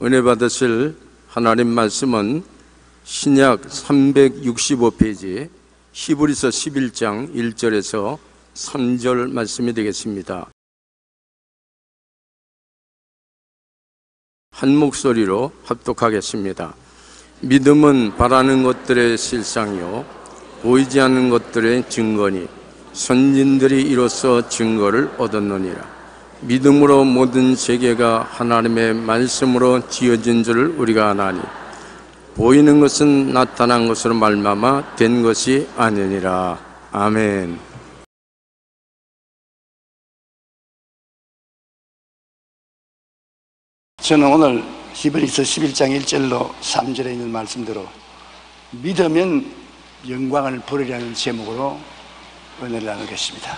은혜 받으실 하나님 말씀은 신약 365페이지 히브리서 11장 1절에서 3절 말씀이 되겠습니다. 한 목소리로 합독하겠습니다. 믿음은 바라는 것들의 실상이요 보이지 않는 것들의 증거니 선진들이 이로써 증거를 얻었느니라. 믿음으로 모든 세계가 하나님의 말씀으로 지어진 줄 우리가 아나니 보이는 것은 나타난 것으로 말미암아 된 것이 아니니라. 아멘. 저는 오늘 히브리서 11장 1절로 3절에 있는 말씀대로 믿으면 영광을 버리라는 제목으로 은혜를 나누겠습니다.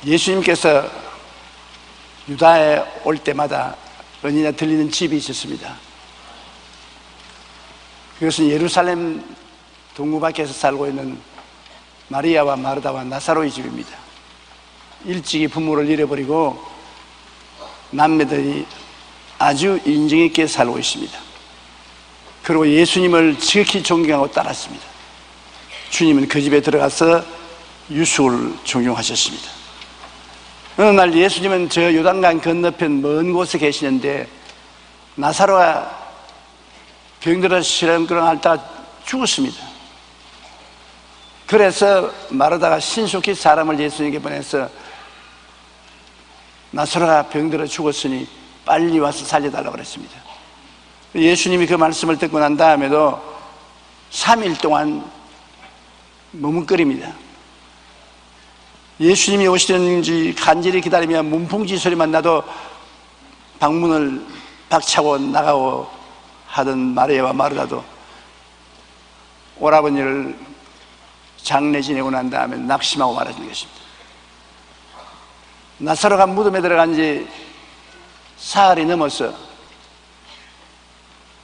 예수님께서 유다에 올 때마다 언니나 들리는 집이 있었습니다. 그것은 예루살렘 동부 밖에서 살고 있는 마리아와 마르다와 나사로의 집입니다. 일찍이 부모를 잃어버리고 남매들이 아주 인정 있게 살고 있습니다. 그리고 예수님을 지극히 존경하고 따랐습니다. 주님은 그 집에 들어가서 유숙을 종용하셨습니다. 어느 날 예수님은 저 요단강 건너편 먼 곳에 계시는데 나사로가 병들어 시름시름 앓다가 죽었습니다. 그래서 마르다가 신속히 사람을 예수님께 보내서 나사로가 병들어 죽었으니 빨리 와서 살려달라고 그랬습니다. 예수님이 그 말씀을 듣고 난 다음에도 3일 동안 머뭇거립니다. 예수님이 오시는지 간절히 기다리며 문풍지 소리만 나도 방문을 박차고 나가고 하던 마리아와 마르다도 오라버니를 장례 지내고 난 다음에 낙심하고 말하는 것입니다. 나사로가 무덤에 들어간 지 사흘이 넘어서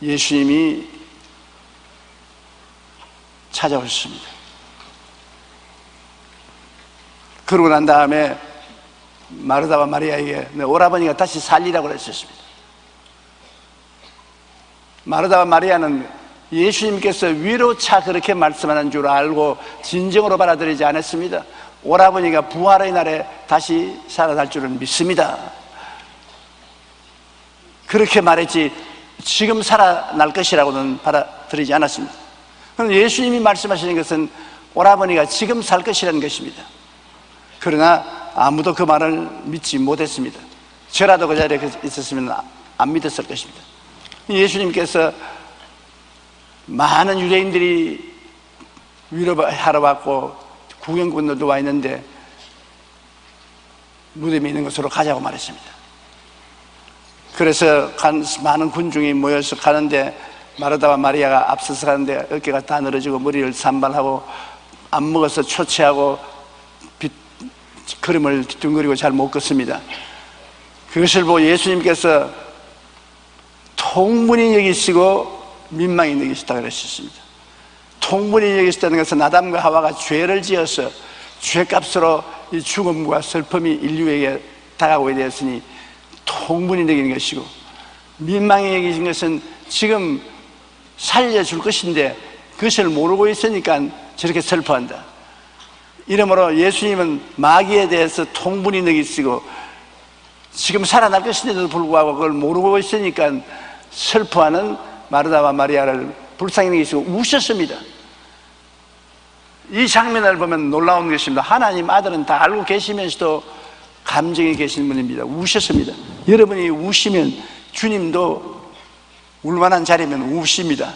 예수님이 찾아오셨습니다. 그러고 난 다음에 마르다와 마리아에게 오라버니가 다시 살리라고 그랬었습니다. 마르다와 마리아는 예수님께서 위로차 그렇게 말씀하는 줄 알고 진정으로 받아들이지 않았습니다. 오라버니가 부활의 날에 다시 살아날 줄은 믿습니다. 그렇게 말했지 지금 살아날 것이라고는 받아들이지 않았습니다. 그럼 예수님이 말씀하시는 것은 오라버니가 지금 살 것이라는 것입니다. 그러나 아무도 그 말을 믿지 못했습니다. 저라도 그 자리에 있었으면 안 믿었을 것입니다. 예수님께서 많은 유대인들이 위로하러 왔고 구경꾼들도 와 있는데 무덤에 있는 곳으로 가자고 말했습니다. 그래서 많은 군중이 모여서 가는데 마르다와 마리아가 앞서서 가는데 어깨가 다 늘어지고 머리를 산발하고 안 먹어서 초췌하고 걸음을 뒤뚱거리고 잘 못 걷습니다. 그것을 보고 예수님께서 통분히 여기시고 민망히 여기시다고 그러셨습니다. 통분히 여기시다는 것은 아담과 하와가 죄를 지어서 죄값으로 이 죽음과 슬픔이 인류에게 다가오게 되었으니 통분히 여기는 것이고, 민망히 여기신 것은 지금 살려줄 것인데 그것을 모르고 있으니까 저렇게 슬퍼한다. 이러므로 예수님은 마귀에 대해서 통분히 여기시고 지금 살아날 것인데도 불구하고 그걸 모르고 있으니까 슬퍼하는 마르다와 마리아를 불쌍히 여기시고 우셨습니다. 이 장면을 보면 놀라운 것입니다. 하나님 아들은 다 알고 계시면서도 감정이 계신 분입니다. 우셨습니다. 여러분이 우시면 주님도 울만한 자리면 우십니다.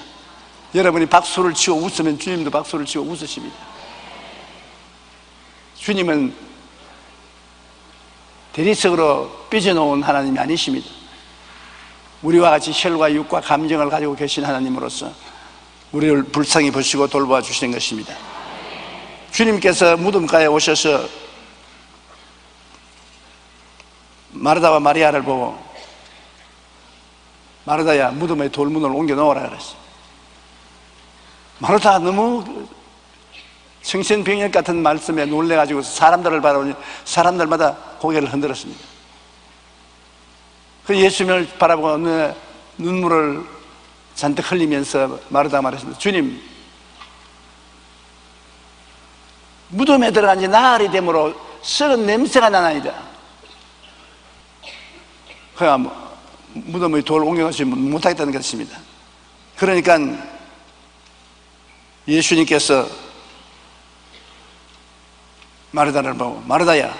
여러분이 박수를 치고 웃으면 주님도 박수를 치고 웃으십니다. 주님은 대리석으로 삐져놓은 하나님이 아니십니다. 우리와 같이 혈과 육과 감정을 가지고 계신 하나님으로서 우리를 불쌍히 보시고 돌보아 주시는 것입니다. 주님께서 무덤가에 오셔서 마르다와 마리아를 보고 마르다야 무덤에 돌문을 옮겨 놓으라 그랬어요. 마르다 너무 청신병력 같은 말씀에 놀래가지고 사람들을 바라보니 사람들마다 고개를 흔들었습니다. 그 예수님을 바라보고 어느 눈물을 잔뜩 흘리면서 마르다가 말했습니다. 주님, 무덤에 들어간 지 나흘이 되므로 썩은 냄새가 나나이다. 그냥 무덤의 돌을 옮겨놓지 못하겠다는 것입니다. 그러니까 예수님께서 마르다를 보고, 마르다야,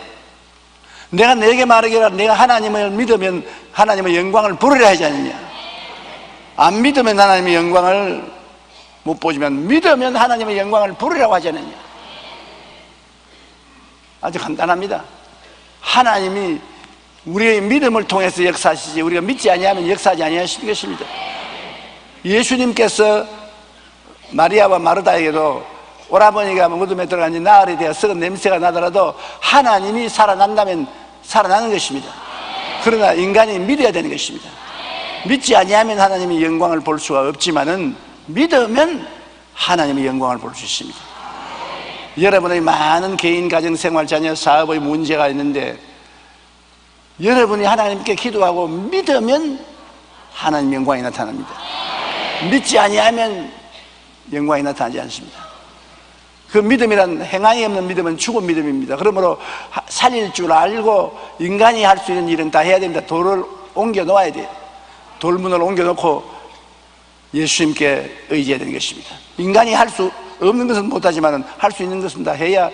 내가 너에게 말하기를 내가 하나님을 믿으면 하나님의 영광을 부르려 하지 않느냐. 안 믿으면 하나님의 영광을 못 보지만 믿으면 하나님의 영광을 부르려고 하지 않느냐. 아주 간단합니다. 하나님이 우리의 믿음을 통해서 역사하시지 우리가 믿지 아니하면 역사하지 아니하시는 것입니다. 예수님께서 마리아와 마르다에게도 오라버니가 무덤에 들어간 지 나흘이 되어 썩은 냄새가 나더라도 하나님이 살아난다면 살아나는 것입니다. 그러나 인간이 믿어야 되는 것입니다. 믿지 아니하면 하나님의 영광을 볼 수가 없지만은 믿으면 하나님의 영광을 볼 수 있습니다. 여러분의 많은 개인, 가정, 생활, 자녀, 사업의 문제가 있는데 여러분이 하나님께 기도하고 믿으면 하나님 영광이 나타납니다. 믿지 아니하면 영광이 나타나지 않습니다. 그 믿음이란 행함이 없는 믿음은 죽은 믿음입니다. 그러므로 살릴 줄 알고 인간이 할 수 있는 일은 다 해야 됩니다. 돌을 옮겨 놓아야 돼요. 돌문을 옮겨 놓고 예수님께 의지해야 되는 것입니다. 인간이 할 수 없는 것은 못하지만 할 수 있는 것은 다 해야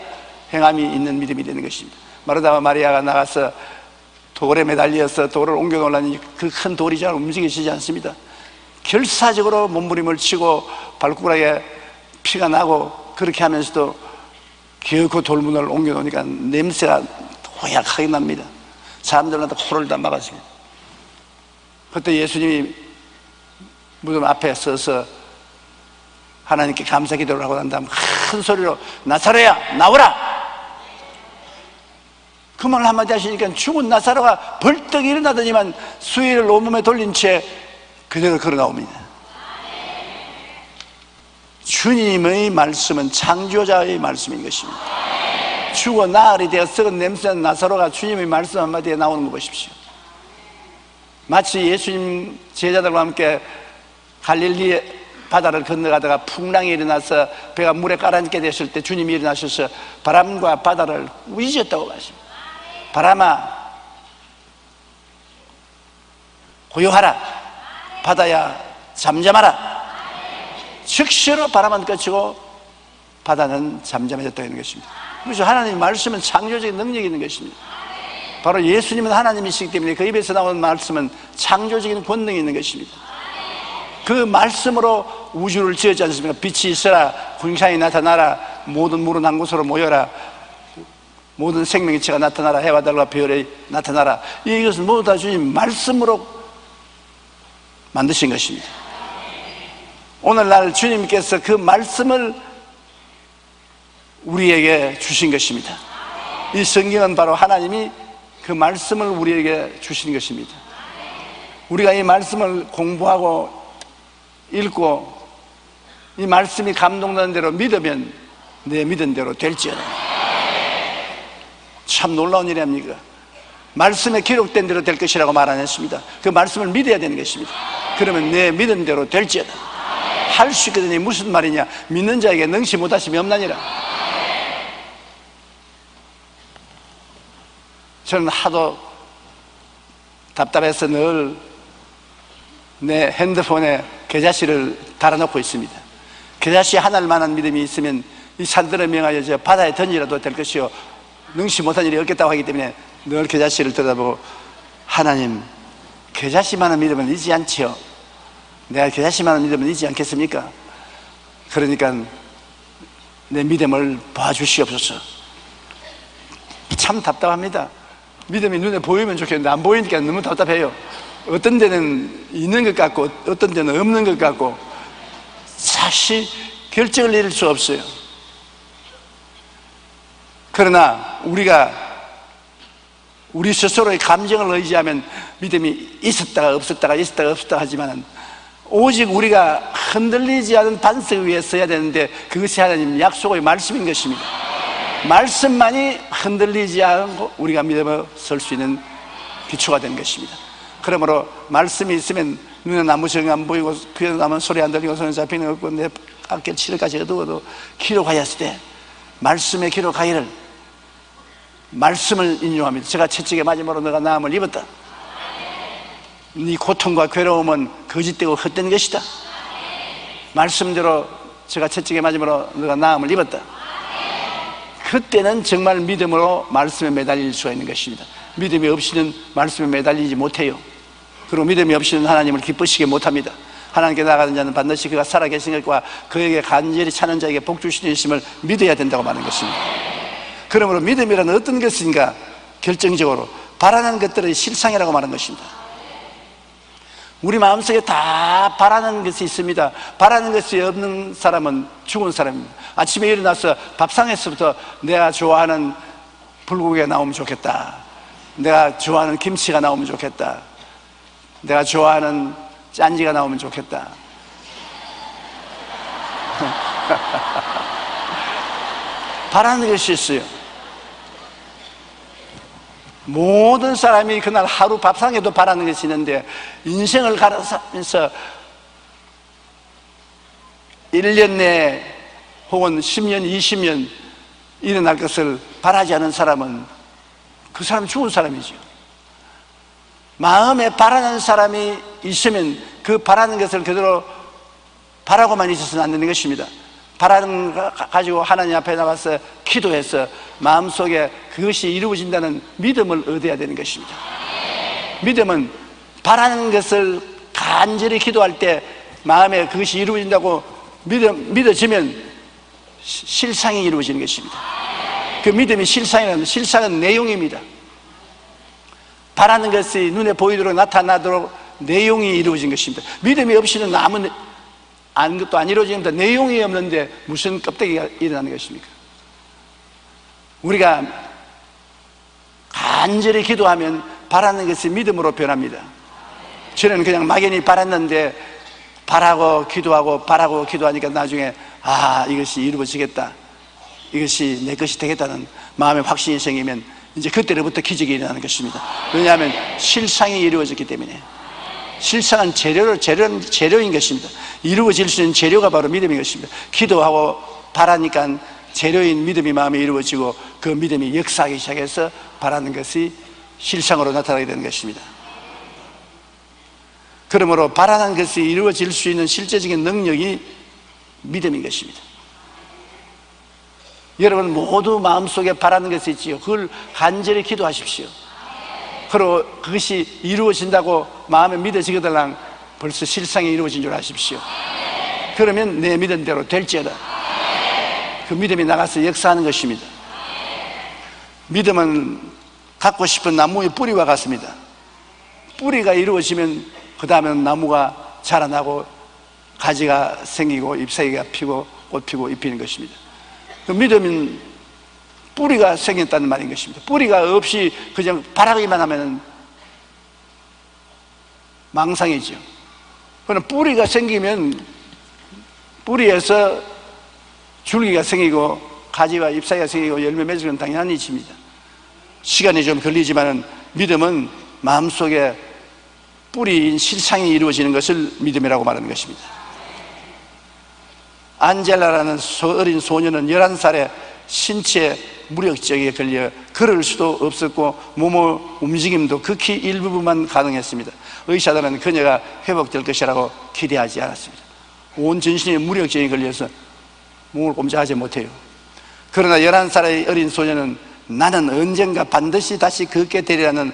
행함이 있는 믿음이 되는 것입니다. 마르다와 마리아가 나가서 돌에 매달려서 돌을 옮겨 놓으려니 그 큰 돌이 잘 움직이시지 않습니다. 결사적으로 몸부림을 치고 발가락에 피가 나고 그렇게 하면서도 결코 돌문을 옮겨 놓으니까 냄새가 호약하게 납니다. 사람들마다 코를 다 막았습니다. 그때 예수님이 무덤 앞에 서서 하나님께 감사 기도를 하고 난 다음 큰 소리로 나사로야 나오라! 그 말 한마디 하시니까 죽은 나사로가 벌떡 일어나더니만 수의를 온몸에 돌린 채 그대로 걸어 나옵니다. 주님의 말씀은 창조자의 말씀인 것입니다. 죽어 나흘이 되어 썩은 냄새난 나사로가 주님의 말씀 한마디에 나오는 거 보십시오. 마치 예수님 제자들과 함께 갈릴리 바다를 건너가다가 풍랑이 일어나서 배가 물에 가라앉게 됐을 때 주님이 일어나셔서 바람과 바다를 우기셨다고 말씀합니다. 바람아 고요하라, 바다야 잠잠하라. 즉시로 바람은 그치고 바다는 잠잠해졌다는 것입니다. 그래서 하나님의 말씀은 창조적인 능력이 있는 것입니다. 바로 예수님은 하나님이시기 때문에 그 입에서 나오는 말씀은 창조적인 권능이 있는 것입니다. 그 말씀으로 우주를 지었지 않습니까? 빛이 있어라, 군상이 나타나라, 모든 물은 한 곳으로 모여라, 모든 생명체가 나타나라, 해와 달과 별이 나타나라. 이것은 모두 다 주님 말씀으로 만드신 것입니다. 오늘날 주님께서 그 말씀을 우리에게 주신 것입니다. 이 성경은 바로 하나님이 그 말씀을 우리에게 주신 것입니다. 우리가 이 말씀을 공부하고 읽고 이 말씀이 감동되는 대로 믿으면 내 믿은 대로 될지어다. 참 놀라운 일이 아닙니까? 말씀에 기록된 대로 될 것이라고 말 안 했습니다. 그 말씀을 믿어야 되는 것입니다. 그러면 내 믿은 대로 될지어다. 할 수 있거든요. 무슨 말이냐? 믿는 자에게 능치 못하심이 없나니라. 저는 하도 답답해서 늘 내 핸드폰에 계좌시를 달아놓고 있습니다. 계좌시 하나를 만한 믿음이 있으면 이 산들을 명하여 저 바다에 던지라도 될 것이요 능치 못한 일이 없겠다고 하기 때문에 늘 계좌시를 들여다보고 하나님 계좌시만한 믿음은 잊지 않지요. 내가 계좌시만한 믿음은 잊지 않겠습니까? 그러니까 내 믿음을 봐주시옵소서. 참 답답합니다. 믿음이 눈에 보이면 좋겠는데 안 보이니까 너무 답답해요. 어떤 데는 있는 것 같고 어떤 데는 없는 것 같고 사실 결정을 내릴 수 없어요. 그러나 우리가 우리 스스로의 감정을 의지하면 믿음이 있었다가 없었다가 있었다가 없었다 하지만 오직 우리가 흔들리지 않은 반석 위에 서야 되는데 그것이 하나님 약속의 말씀인 것입니다. 말씀만이 흔들리지 않고 우리가 믿어 설 수 있는 기초가 되는 것입니다. 그러므로 말씀이 있으면 눈에 나무 정이 안 보이고 귀에 나면 소리 안 들리고 손에 잡히는 것 없고 내 어깨 치르까지 어두워도 기록하였을 때 말씀에 기록하기를, 말씀을 인용합니다. 제가 채찍에 맞음으로 너가 나음을 입었다. 네 고통과 괴로움은 거짓되고 헛된 것이다. 말씀대로 제가 채찍에 맞음으로 너가 나음을 입었다. 그때는 정말 믿음으로 말씀에 매달릴 수가 있는 것입니다. 믿음이 없이는 말씀에 매달리지 못해요. 그리고 믿음이 없이는 하나님을 기쁘시게 못합니다. 하나님께 나가는 자는 반드시 그가 살아계신 것과 그에게 간절히 찾는 자에게 복 주시는 것임을 믿어야 된다고 말하는 것입니다. 그러므로 믿음이란 어떤 것인가? 결정적으로 바라는 것들의 실상이라고 말하는 것입니다. 우리 마음속에 다 바라는 것이 있습니다. 바라는 것이 없는 사람은 죽은 사람입니다. 아침에 일어나서 밥상에서부터 내가 좋아하는 불고기가 나오면 좋겠다, 내가 좋아하는 김치가 나오면 좋겠다, 내가 좋아하는 짠지가 나오면 좋겠다. 바라는 것이 있어요. 모든 사람이 그날 하루 밥상에도 바라는 것이 있는데, 인생을 가면서 1년 내에 혹은 10년, 20년 일어날 것을 바라지 않은 사람은 그 사람은 죽은 사람이죠. 마음에 바라는 사람이 있으면 그 바라는 것을 그대로 바라고만 있어서는 안 되는 것입니다. 바라는 거 가지고 하나님 앞에 나가서 기도해서 마음속에 그것이 이루어진다는 믿음을 얻어야 되는 것입니다. 믿음은 바라는 것을 간절히 기도할 때 마음에 그것이 이루어진다고 믿어지면 실상이 이루어지는 것입니다. 그 믿음이 실상은 내용입니다. 바라는 것이 눈에 보이도록 나타나도록 내용이 이루어진 것입니다. 믿음이 없이는 아무것도 안 이루어집니다. 내용이 없는데 무슨 껍데기가 일어나는 것입니까? 우리가 간절히 기도하면 바라는 것이 믿음으로 변합니다. 저는 그냥 막연히 바랐는데 바라고 기도하니까 나중에 이것이 이루어지겠다, 이것이 내 것이 되겠다는 마음의 확신이 생기면 이제 그때로부터 기적이 일어나는 것입니다. 왜냐하면 실상이 이루어졌기 때문에. 실상은 재료인 것입니다. 이루어질 수 있는 재료가 바로 믿음인 것입니다. 기도하고 바라니까 재료인 믿음이 마음에 이루어지고 그 믿음이 역사하기 시작해서 바라는 것이 실상으로 나타나게 되는 것입니다. 그러므로 바라는 것이 이루어질 수 있는 실제적인 능력이 믿음인 것입니다. 여러분 모두 마음속에 바라는 것이 있지요. 그걸 간절히 기도하십시오. 그리고 그것이 이루어진다고 마음에 믿어지거들랑 벌써 실상이 이루어진 줄 아십시오. 그러면 내 믿은 대로 될지어다. 그 믿음이 나가서 역사하는 것입니다. 믿음은 갖고 싶은 나무의 뿌리와 같습니다. 뿌리가 이루어지면 그 다음에는 나무가 자라나고 가지가 생기고 잎사귀가 피고 꽃 피고 잎 피는 것입니다. 그 믿음은 뿌리가 생겼다는 말인 것입니다. 뿌리가 없이 그냥 바라기만 하면 망상이죠. 그러나 뿌리가 생기면 뿌리에서 줄기가 생기고 가지와 잎사귀가 생기고 열매 맺는 건 당연한 일입니다. 시간이 좀 걸리지만 믿음은 마음속에 뿌리인 실상이 이루어지는 것을 믿음이라고 말하는 것입니다. 안젤라라는 어린 소녀는 11살에 신체 무력증에 걸려 걸을 수도 없었고 몸의 움직임도 극히 일부분만 가능했습니다. 의사들은 그녀가 회복될 것이라고 기대하지 않았습니다. 온 전신에 무력증에 걸려서 몸을 꼼짝하지 못해요. 그러나 11살의 어린 소녀는 나는 언젠가 반드시 다시 걷게 되리라는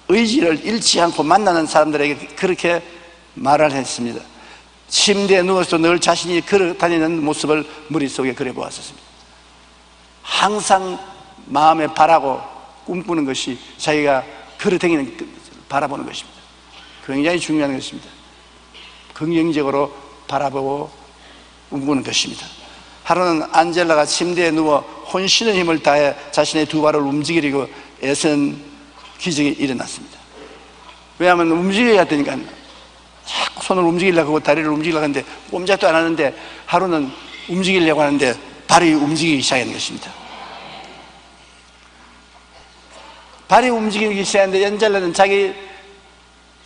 의지를 잃지 않고 만나는 사람들에게 그렇게 말을 했습니다. 침대에 누워서 늘 자신이 걸어 다니는 모습을 머릿속에 그려보았습니다. 항상 마음에 바라고 꿈꾸는 것이 자기가 걸어 다니는 바라보는 것입니다. 굉장히 중요한 것입니다. 긍정적으로 바라보고 꿈꾸는 것입니다. 하루는 안젤라가 침대에 누워 혼신의 힘을 다해 자신의 두 발을 움직이려고 애쓴 기적이 일어났습니다. 왜냐하면 움직여야 되니까 자꾸 손을 움직이려고 하고 다리를 움직이려고 하는데 꼼짝도 안 하는데 하루는 움직이려고 하는데 발이 움직이기 시작하는 것입니다. 발이 움직이기 시작하는데 연잘라는 자기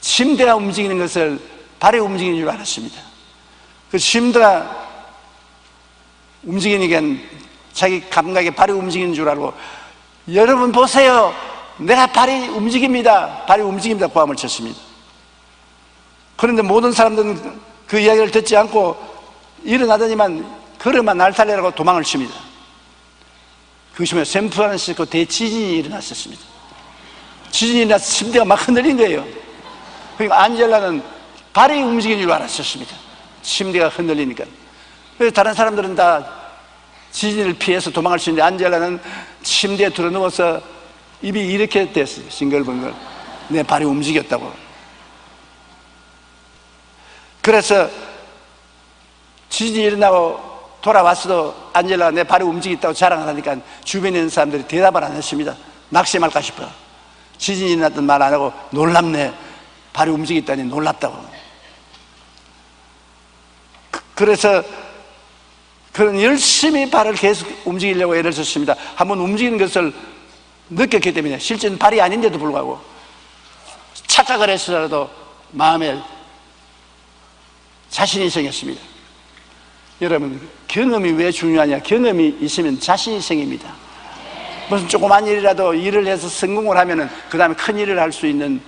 심대가 움직이는 것을 발이 움직이는 줄 알았습니다. 그 심대가 움직이니까 자기 감각에 발이 움직이는 줄 알고 여러분 보세요, 내가 발이 움직입니다, 발이 움직입니다 고함을 쳤습니다. 그런데 모든 사람들은 그 이야기를 듣지 않고 일어나더니만 걸음만 날탈리라고 도망을 칩니다. 그것이 뭐예요? 샌프란시스코 대지진이 일어났었습니다. 지진이 일어나서 침대가 막 흔들린 거예요. 그러니까 안젤라는 발이 움직이는 줄 알았었습니다. 침대가 흔들리니까. 그래서 다른 사람들은 다 지진을 피해서 도망갈 수 있는데 안젤라는 침대에 들어 누워서 입이 이렇게 됐어요. 싱글벙글. 내 발이 움직였다고. 그래서 지진이 일어나고 돌아왔어도 안젤라가 내 발이 움직였다고 자랑을 하니까 주변에 있는 사람들이 대답을 안 했습니다. 낙심할까 싶어. 지진이 일어났던 말 안 하고 놀랍네, 발이 움직였다니 놀랍다고. 그래서 그런 열심히 발을 계속 움직이려고 애를 썼습니다. 한번 움직이는 것을 느꼈기 때문에 실제는 발이 아닌데도 불구하고 착각을 했어라도 마음에 자신이 생겼습니다. 여러분, 경험이 왜 중요하냐? 경험이 있으면 자신이 생깁니다. 무슨 조그만 일이라도 일을 해서 성공을 하면은 그 다음에 큰 일을 할 수 있는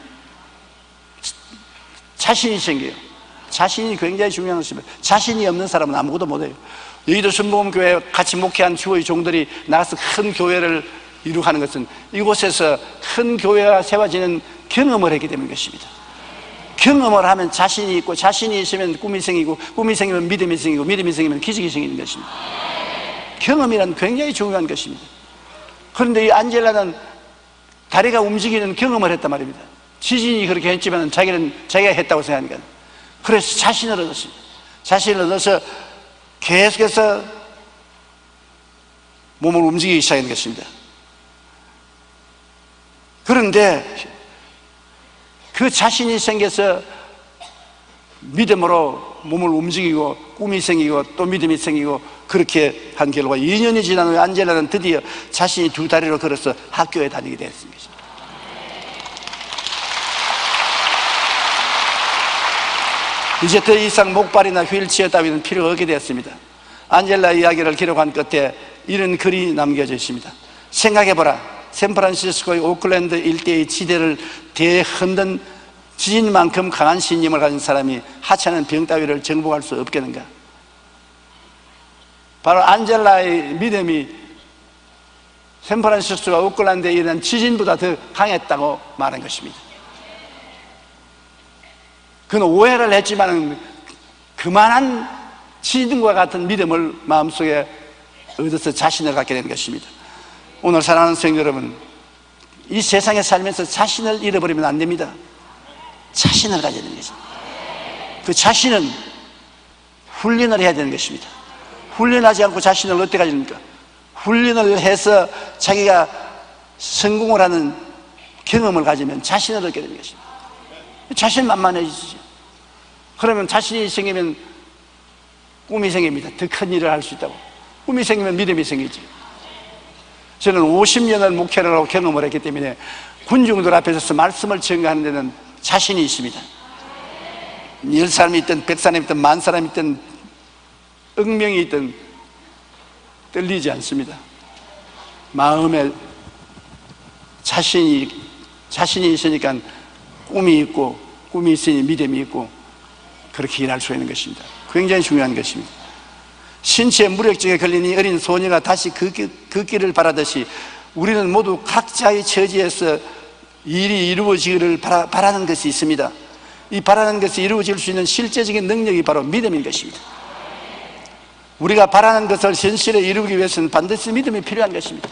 자신이 생겨요. 자신이 굉장히 중요한 것입니다. 자신이 없는 사람은 아무것도 못해요. 여의도 순복음교회 같이 목회한 주의 종들이 나가서 큰 교회를 이루하는 것은 이곳에서 큰 교회가 세워지는 경험을 했기 때문인 것입니다. 경험을 하면 자신이 있고, 자신이 있으면 꿈이 생기고, 꿈이 생기면 믿음이 생기고, 믿음이 생기면 기적이 생기는 것입니다. 경험이란 굉장히 중요한 것입니다. 그런데 이 안젤라는 다리가 움직이는 경험을 했단 말입니다. 지진이 그렇게 했지만 자기가 했다고 생각하니까. 그래서 자신을 얻었습니다. 자신을 얻어서 계속해서 몸을 움직이기 시작하는 것입니다. 그런데 그 자신이 생겨서 믿음으로 몸을 움직이고 꿈이 생기고 또 믿음이 생기고 그렇게 한 결과 2년이 지난 후에 안젤라는 드디어 자신이 두 다리로 걸어서 학교에 다니게 되었습니다. 이제 더 이상 목발이나 휠체어 따위는 필요가 없게 되었습니다. 안젤라 이야기를 기록한 끝에 이런 글이 남겨져 있습니다. 생각해보라. 샌프란시스코의 오클랜드 일대의 지대를 대흔든 지진만큼 강한 신념을 가진 사람이 하찮은 병 따위를 정복할 수 없겠는가? 바로 안젤라의 믿음이 샌프란시스코와 오클랜드에 일어난 지진보다 더 강했다고 말한 것입니다. 그는 오해를 했지만 그만한 지진과 같은 믿음을 마음속에 얻어서 자신을 갖게 된 것입니다. 오늘 사랑하는 성도 여러분, 이 세상에 살면서 자신을 잃어버리면 안 됩니다. 자신을 가져야 되는 것입니다. 그 자신은 훈련을 해야 되는 것입니다. 훈련하지 않고 자신을 어떻게 가집니까? 훈련을 해서 자기가 성공을 하는 경험을 가지면 자신을 얻게 되는 것입니다. 자신만만해지죠. 그러면 자신이 생기면 꿈이 생깁니다. 더 큰 일을 할 수 있다고. 꿈이 생기면 믿음이 생기죠. 저는 50년을 목회를 하고 경험을 했기 때문에 군중들 앞에서 말씀을 전가하는 데는 자신이 있습니다. 10사람이 있든 100사람이 있든 10,000사람이 있든 억명이 있든 떨리지 않습니다. 마음에 자신이 있으니까 꿈이 있고, 꿈이 있으니 믿음이 있고, 그렇게 일할 수 있는 것입니다. 굉장히 중요한 것입니다. 신체 무력증에 걸린 이 어린 소녀가 다시 그 길을 바라듯이 우리는 모두 각자의 처지에서 일이 이루어지기를 바라는 것이 있습니다. 이 바라는 것이 이루어질 수 있는 실제적인 능력이 바로 믿음인 것입니다. 우리가 바라는 것을 현실에 이루기 위해서는 반드시 믿음이 필요한 것입니다.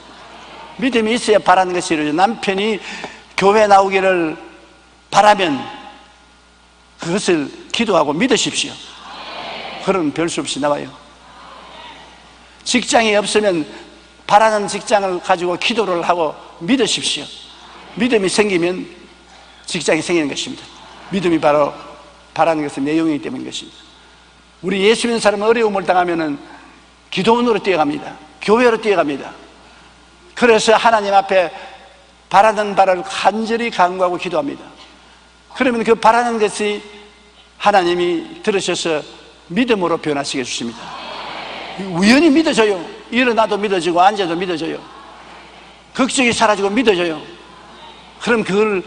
믿음이 있어야 바라는 것이 이루어져요. 남편이 교회 나오기를 바라면 그것을 기도하고 믿으십시오. 그러면 별 수 없이 나와요. 직장이 없으면 바라는 직장을 가지고 기도를 하고 믿으십시오. 믿음이 생기면 직장이 생기는 것입니다. 믿음이 바로 바라는 것은 내용이기 때문인 것입니다. 우리 예수 믿는 사람은 어려움을 당하면은 기도원으로 뛰어갑니다. 교회로 뛰어갑니다. 그래서 하나님 앞에 바라는 바를 간절히 간구하고 기도합니다. 그러면 그 바라는 것이 하나님이 들으셔서 믿음으로 변화시켜 주십니다. 우연히 믿어져요. 일어나도 믿어지고 앉아도 믿어져요. 걱정이 사라지고 믿어져요. 그럼 그걸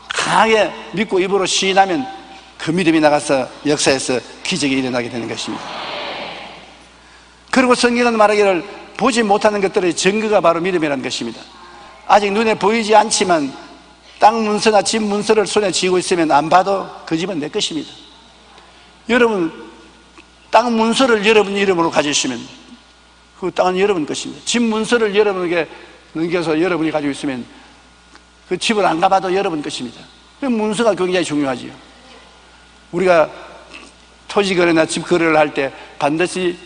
강하게 믿고 입으로 시인하면 그 믿음이 나가서 역사에서 기적이 일어나게 되는 것입니다. 그리고 성경은 말하기를 보지 못하는 것들의 증거가 바로 믿음이라는 것입니다. 아직 눈에 보이지 않지만 땅 문서나 집 문서를 손에 쥐고 있으면 안 봐도 그 집은 내 것입니다. 여러분, 땅 문서를 여러분 이름으로 가지시면 그 땅은 여러분 것입니다. 집 문서를 여러분에게 넘겨서 여러분이 가지고 있으면 그 집을 안 가봐도 여러분 것입니다. 그 문서가 굉장히 중요하지요. 우리가 토지 거래나 집 거래를 할 때 반드시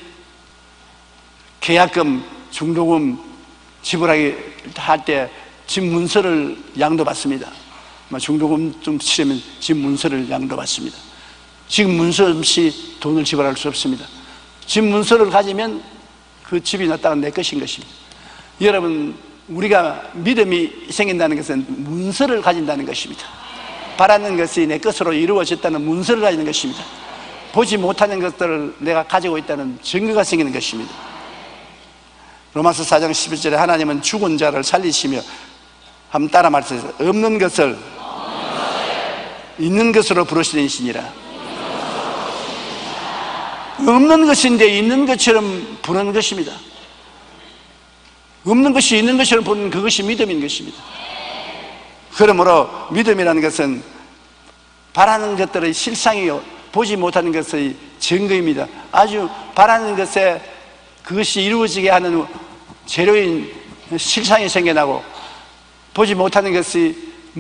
계약금, 중도금 지불하게 할 때 집 문서를 양도받습니다. 중도금 좀 치려면 집 문서를 양도받습니다. 집 문서 없이 돈을 지불할 수 없습니다. 집 문서를 가지면 그 집이 났다가 내 것인 것입니다. 여러분, 우리가 믿음이 생긴다는 것은 문서를 가진다는 것입니다. 바라는 것이 내 것으로 이루어졌다는 문서를 가지는 것입니다. 보지 못하는 것들을 내가 가지고 있다는 증거가 생기는 것입니다. 로마서 4장 11절에 하나님은 죽은 자를 살리시며 한번 따라 말씀하세요. 없는 것을 있는 것으로 부르시는 이시니라. 없는 것인데 있는 것처럼 부르는 것입니다. 없는 것이 있는 것처럼 부르는 그것이 믿음인 것입니다. 그러므로 믿음이라는 것은 바라는 것들의 실상이요, 보지 못하는 것의 증거입니다. 아주 바라는 것에 그것이 이루어지게 하는 재료인 실상이 생겨나고, 보지 못하는 것이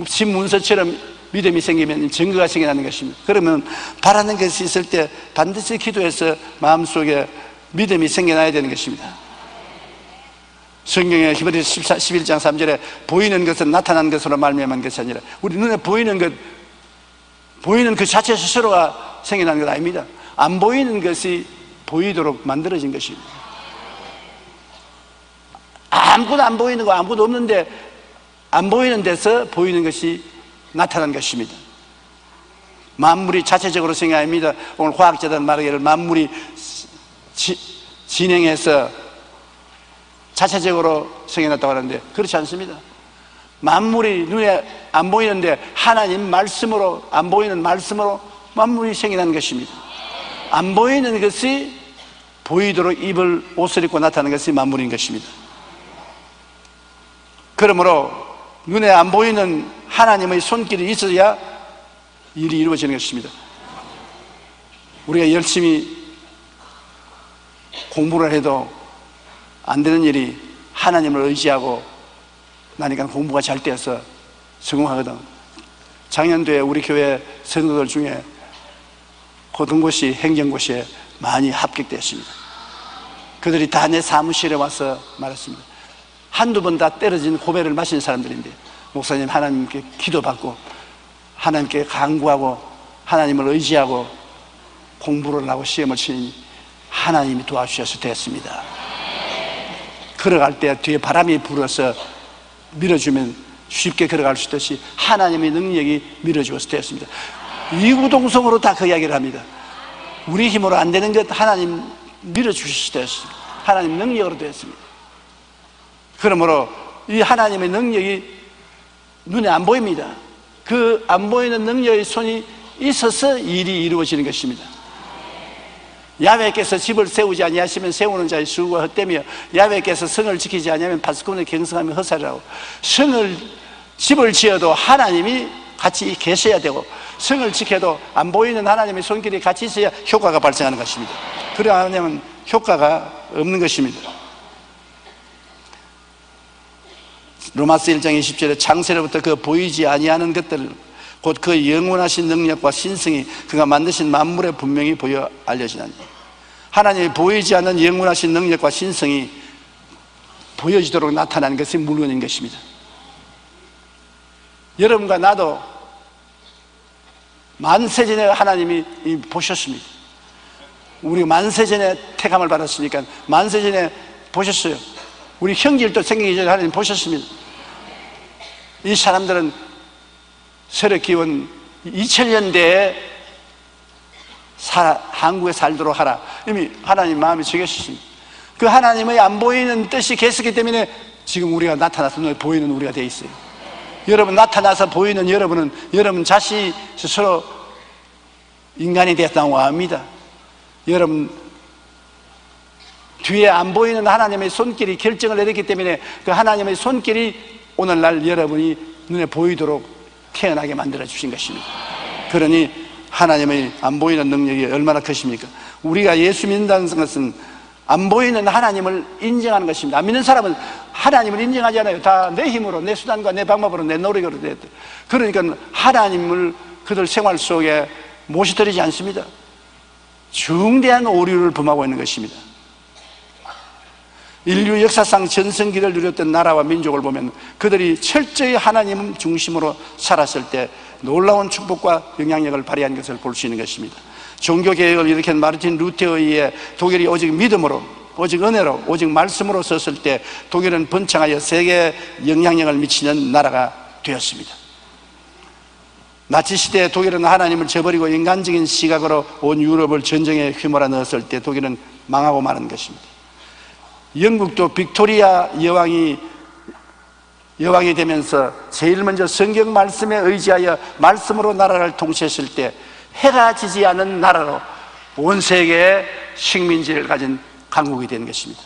집 문서처럼 믿음이 생기면 증거가 생겨나는 것입니다. 그러면 바라는 것이 있을 때 반드시 기도해서 마음속에 믿음이 생겨나야 되는 것입니다. 성경에 히브리서 11장 3절에 보이는 것은 나타난 것으로 말미암은 것이 아니라, 우리 눈에 보이는 것, 보이는 그 자체 스스로가 생겨나는 것 아닙니다. 안 보이는 것이 보이도록 만들어진 것입니다. 아무것도 안 보이는 거, 아무것도 없는데 안 보이는 데서 보이는 것이 나타난 것입니다. 만물이 자체적으로 생긴 게 아닙니다. 오늘 과학자들 말하기를 만물이 진행해서 자체적으로 생겨났다고 하는데 그렇지 않습니다. 만물이 눈에 안 보이는데 하나님 말씀으로, 안 보이는 말씀으로 만물이 생겨난 것입니다. 안 보이는 것이 보이도록 입을 옷을 입고 나타나는 것이 만물인 것입니다. 그러므로 눈에 안 보이는 하나님의 손길이 있어야 일이 이루어지는 것입니다. 우리가 열심히 공부를 해도 안 되는 일이 하나님을 의지하고 나니까 공부가 잘 되어서 성공하거든. 작년도에 우리 교회 성도들 중에 고등고시, 행정고시에 많이 합격되었습니다. 그들이 다 내 사무실에 와서 말했습니다. 한두 번 다 떨어진 고배를 마신 사람들인데, 목사님, 하나님께 기도받고 하나님께 간구하고 하나님을 의지하고 공부를 하고 시험을 치니 하나님이 도와주셔서 됐습니다. 걸어갈 때 뒤에 바람이 불어서 밀어주면 쉽게 걸어갈 수 있듯이 하나님의 능력이 밀어주어서 되었습니다. 이구동성으로 다 그 이야기를 합니다. 우리 힘으로 안 되는 것 하나님 밀어주셔서 되었습니다. 하나님 능력으로 되었습니다. 그러므로 이 하나님의 능력이 눈에 안 보입니다. 그 안 보이는 능력의 손이 있어서 일이 이루어지는 것입니다. 야훼께서 집을 세우지 아니하시면 세우는 자의 수고가 헛되며, 야훼께서 성을 지키지 아니하면 파수꾼의 경성하며 헛살이라고. 집을 지어도 하나님이 같이 계셔야 되고, 성을 지켜도 안 보이는 하나님의 손길이 같이 있어야 효과가 발생하는 것입니다. 그래 안 하면 효과가 없는 것입니다. 로마서 1장 20절에 창세로부터 그 보이지 아니하는 것들, 곧 그 영원하신 능력과 신성이 그가 만드신 만물에 분명히 보여 알려지나니. 하나님이 보이지 않는 영원하신 능력과 신성이 보여지도록 나타나는 것이 물론인 것입니다. 여러분과 나도 만세전에 하나님이 보셨습니다. 우리가 만세전에 택함을 받았으니까 만세전에 보셨어요. 우리 형제들도 생기기 전에 하나님 보셨습니다. 이 사람들은 새로 기원 2000년대에 한국에 살도록 하라. 이미 하나님 마음이 정하셨습니다. 그 하나님의 안 보이는 뜻이 계속이기 때문에 지금 우리가 나타나서 보이는 우리가 되어 있어요. 여러분 나타나서 보이는 여러분은 여러분 자신이 스스로 인간이 되었다고 합니다. 여러분 뒤에 안 보이는 하나님의 손길이 결정을 내렸기 때문에 그 하나님의 손길이 오늘날 여러분이 눈에 보이도록 태어나게 만들어 주신 것입니다. 그러니 하나님의 안 보이는 능력이 얼마나 크십니까? 우리가 예수 믿는다는 것은 안 보이는 하나님을 인정하는 것입니다. 안 믿는 사람은 하나님을 인정하지 않아요. 다 내 힘으로, 내 수단과 내 방법으로, 내 노력으로 됐대. 그러니까 하나님을 그들 생활 속에 모셔드리지 않습니다. 중대한 오류를 범하고 있는 것입니다. 인류 역사상 전성기를 누렸던 나라와 민족을 보면 그들이 철저히 하나님 중심으로 살았을 때 놀라운 축복과 영향력을 발휘한 것을 볼 수 있는 것입니다. 종교개혁을 일으킨 마르틴 루테어에 의해 독일이 오직 믿음으로, 오직 은혜로, 오직 말씀으로 섰을 때 독일은 번창하여 세계에 영향력을 미치는 나라가 되었습니다. 나치 시대에 독일은 하나님을 저버리고 인간적인 시각으로 온 유럽을 전쟁에 휘몰아 넣었을 때 독일은 망하고 마는 것입니다. 영국도 빅토리아 여왕이 되면서 제일 먼저 성경 말씀에 의지하여 말씀으로 나라를 통치했을 때 해가 지지 않은 나라로 온 세계의 식민지를 가진 강국이 된 것입니다.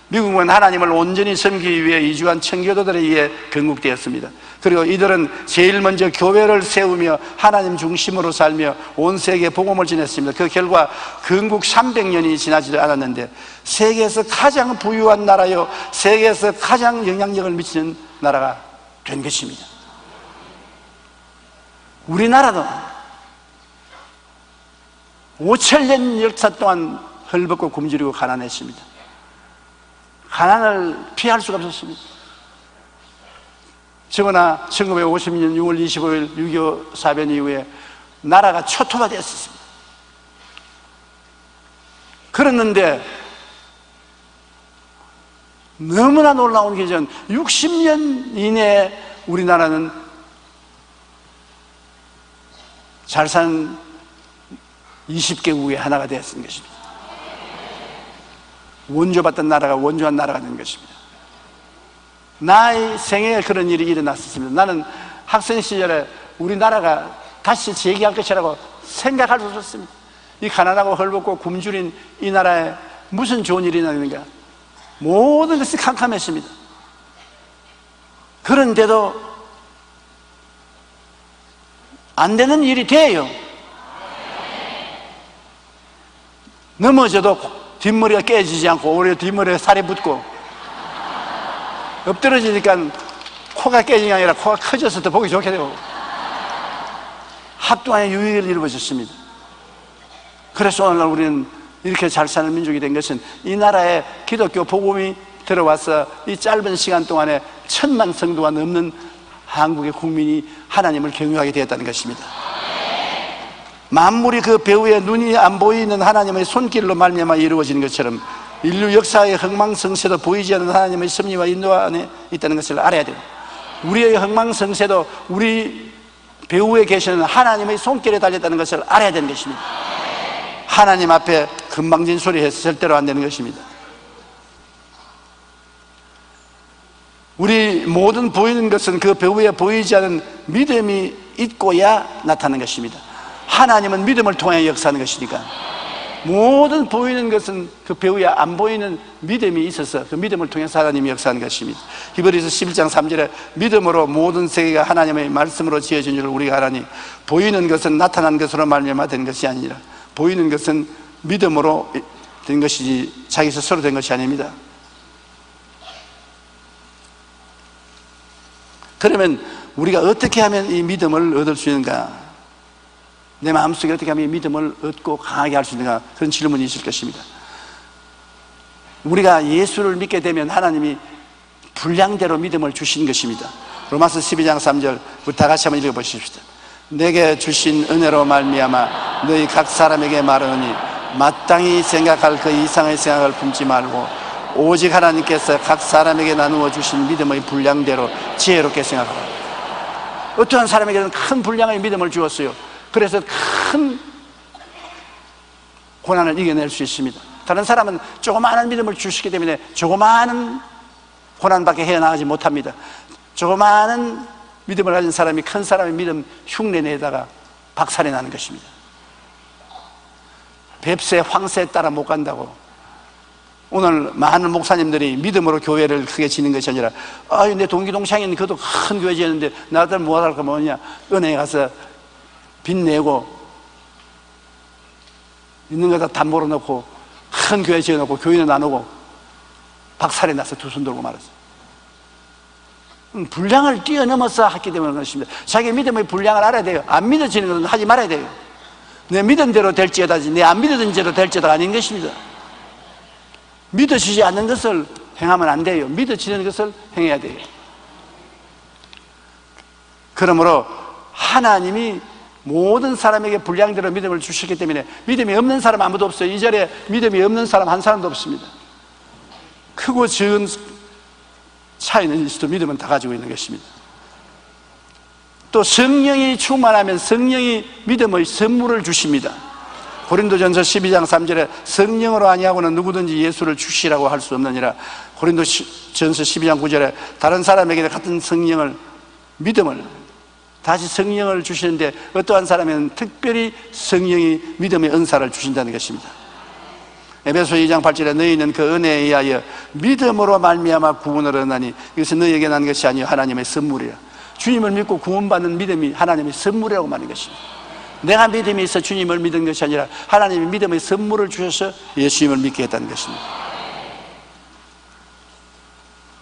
미국은 하나님을 온전히 섬기기 위해 이주한 청교도들에 의해 건국되었습니다. 그리고 이들은 제일 먼저 교회를 세우며 하나님 중심으로 살며 온 세계에 복음을 전했습니다. 그 결과 건국 300년이 지나지도 않았는데 세계에서 가장 부유한 나라요, 세계에서 가장 영향력을 미치는 나라가 된 것입니다. 우리나라도 5,000년 역사 동안 헐벗고 굶주리고 가난했습니다. 가난을 피할 수가 없었습니다. 저거나 1950년 6월 25일 6.25 사변 이후에 나라가 초토화되었습니다. 그랬는데 너무나 놀라운 게 전 60년 이내에 우리나라는 잘 사는 20개국의 하나가 되었던 것입니다. 원조받던 나라가 원조한 나라가 된 것입니다. 나의 생애에 그런 일이 일어났었습니다. 나는 학생 시절에 우리나라가 다시 재기할 것이라고 생각할 수 없었습니다. 이 가난하고 헐벗고 굶주린 이 나라에 무슨 좋은 일이 있는가? 모든 것이 캄캄했습니다. 그런데도 안 되는 일이 돼요. 넘어져도 뒷머리가 깨지지 않고 오히려 뒷머리에 살이 붙고, 엎드러지니까 코가 깨진 게 아니라 코가 커져서 더 보기 좋게 되고, 합동안의 유익을 이루어졌습니다. 그래서 오늘날 우리는 이렇게 잘 사는 민족이 된 것은 이 나라에 기독교 복음이 들어와서 이 짧은 시간 동안에 1,000만 성도가 넘는 한국의 국민이 하나님을 경유하게 되었다는 것입니다. 만물이 그 배후에 눈이 안 보이는 하나님의 손길로 말미암아 이루어지는 것처럼 인류 역사의 흥망성쇠도 보이지 않는 하나님의 섭리와 인도 안에 있다는 것을 알아야 돼요. 우리의 흥망성쇠도 우리 배후에 계시는 하나님의 손길에 달렸다는 것을 알아야 되는 것입니다. 하나님 앞에 금방진 소리 해서 절대로 안 되는 것입니다. 우리 모든 보이는 것은 그 배후에 보이지 않은 믿음이 있고야 나타나는 것입니다. 하나님은 믿음을 통해 역사하는 것이니까 모든 보이는 것은 그 배후에 안 보이는 믿음이 있어서 그 믿음을 통해서 하나님이 역사하는 것입니다. 히브리서 11장 3절에 믿음으로 모든 세계가 하나님의 말씀으로 지어진 줄 우리가 알아니 보이는 것은 나타난 것으로 말미암아 된 것이 아니라 보이는 것은 믿음으로 된 것이지 자기 스스로 된 것이 아닙니다. 그러면 우리가 어떻게 하면 이 믿음을 얻을 수 있는가? 내 마음속에 어떻게 하면 이 믿음을 얻고 강하게 할 수 있는가? 그런 질문이 있을 것입니다. 우리가 예수를 믿게 되면 하나님이 분량대로 믿음을 주신 것입니다. 로마서 12장 3절 우리 다 같이 한번 읽어보십시오. 내게 주신 은혜로 말미암아 너희 각 사람에게 말하노니 마땅히 생각할 그 이상의 생각을 품지 말고 오직 하나님께서 각 사람에게 나누어 주신 믿음의 분량대로 지혜롭게 생각하라. 어떠한 사람에게는 큰 분량의 믿음을 주었어요. 그래서 큰 고난을 이겨낼 수 있습니다. 다른 사람은 조그마한 믿음을 주시기 때문에 조그마한 고난밖에 헤어나가지 못합니다. 조그마한 믿음을 가진 사람이 큰 사람의 믿음 흉내내다가 박살이 나는 것입니다. 뱁새 황새에 따라 못 간다고 오늘 많은 목사님들이 믿음으로 교회를 크게 지는 것이 아니라 내 동기 동창인 그것도 큰 교회 지었는데 나들 뭐 할까 뭐냐, 은행에 가서 빚 내고 있는 거 다 담보로 놓고 큰 교회 지어놓고 교인은 안 오고 박살이 나서 두 손 들고 말았어요. 분량을 뛰어넘어서 했기 때문에 그렇습니다. 자기 믿음의 분량을 알아야 돼요. 안 믿어지는 것은 하지 말아야 돼요. 내 믿은 대로 될지어다지 내 안 믿어진 대로 될지어다 아닌 것입니다. 믿어지지 않는 것을 행하면 안 돼요. 믿어지는 것을 행해야 돼요. 그러므로 하나님이 모든 사람에게 분량대로 믿음을 주셨기 때문에 믿음이 없는 사람 아무도 없어요. 이 자리에 믿음이 없는 사람 한 사람도 없습니다. 크고 적은 차이는 있어도 믿음은 다 가지고 있는 것입니다. 또 성령이 충만하면 성령이 믿음의 선물을 주십니다. 고린도전서 12장 3절에 성령으로 아니하고는 누구든지 예수를 주시라고 할 수 없느니라. 고린도전서 12장 9절에 다른 사람에게 같은 성령을, 믿음을, 다시 성령을 주시는데 어떠한 사람에는 특별히 성령이 믿음의 은사를 주신다는 것입니다. 에베소 2장 8절에 너희는 그 은혜에 의하여 믿음으로 말미암아 구원을 얻나니 이것은 너희에게 난 것이 아니요 하나님의 선물이라. 주님을 믿고 구원받는 믿음이 하나님의 선물이라고 말하는 것입니다. 내가 믿음이 있어 주님을 믿은 것이 아니라 하나님이 믿음의 선물을 주셔서 예수님을 믿게 했다는 것입니다.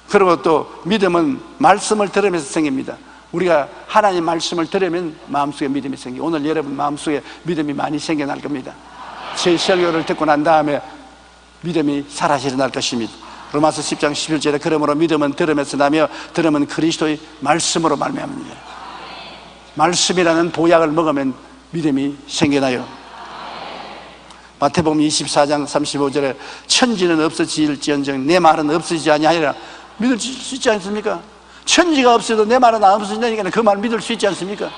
그리고 또 믿음은 말씀을 들으면서 생깁니다. 우리가 하나님 말씀을 들으면 마음속에 믿음이 생기고 오늘 여러분 마음속에 믿음이 많이 생겨날 겁니다. 제 설교를 듣고 난 다음에 믿음이 사라져 일어날 것입니다. 로마서 10장 11절에 그러므로 믿음은 들음에서 나며 들음은 그리스도의 말씀으로 말미암습니다. 말씀이라는 보약을 먹으면 믿음이 생겨나요. 마태복음 24장 35절에 천지는 없어질지언정 내 말은 없어지지 아니하리라. 믿을 수 있지 않습니까? 천지가 없어도 내 말은 안 없어진다니까 그 말 믿을 수 있지 않습니까?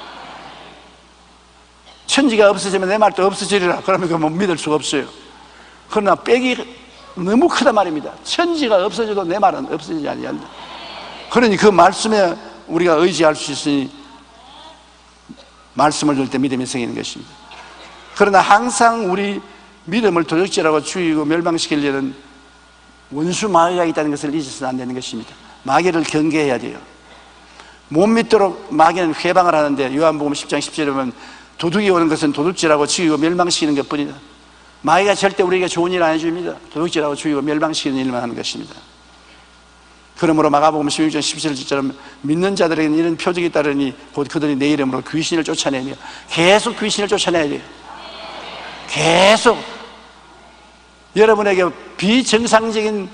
천지가 없어지면 내 말도 없어지리라. 그러면 그거 믿을 수가 없어요. 그러나 빽이 너무 크단 말입니다. 천지가 없어져도 내 말은 없어지지 아니한다. 그러니 그 말씀에 우리가 의지할 수 있으니 말씀을 들을 때 믿음이 생기는 것입니다. 그러나 항상 우리 믿음을 도적질하고 죽이고 멸망시키려는 원수 마귀가 있다는 것을 잊어서는 안 되는 것입니다. 마귀를 경계해야 돼요. 못 믿도록 마귀는 회방을 하는데 요한복음 10장 10절에 보면 도둑이 오는 것은 도둑질하고 죽이고 멸망시키는 것뿐이다. 마귀가 절대 우리에게 좋은 일 안 해줍니다. 도둑질하고 죽이고 멸망시키는 일만 하는 것입니다. 그러므로 마가복음 16장 17절처럼 믿는 자들에게는 이런 표적이 따르니 곧 그들이 내 이름으로 귀신을 쫓아내며 계속 귀신을 쫓아내야 돼요. 계속 여러분에게 비정상적인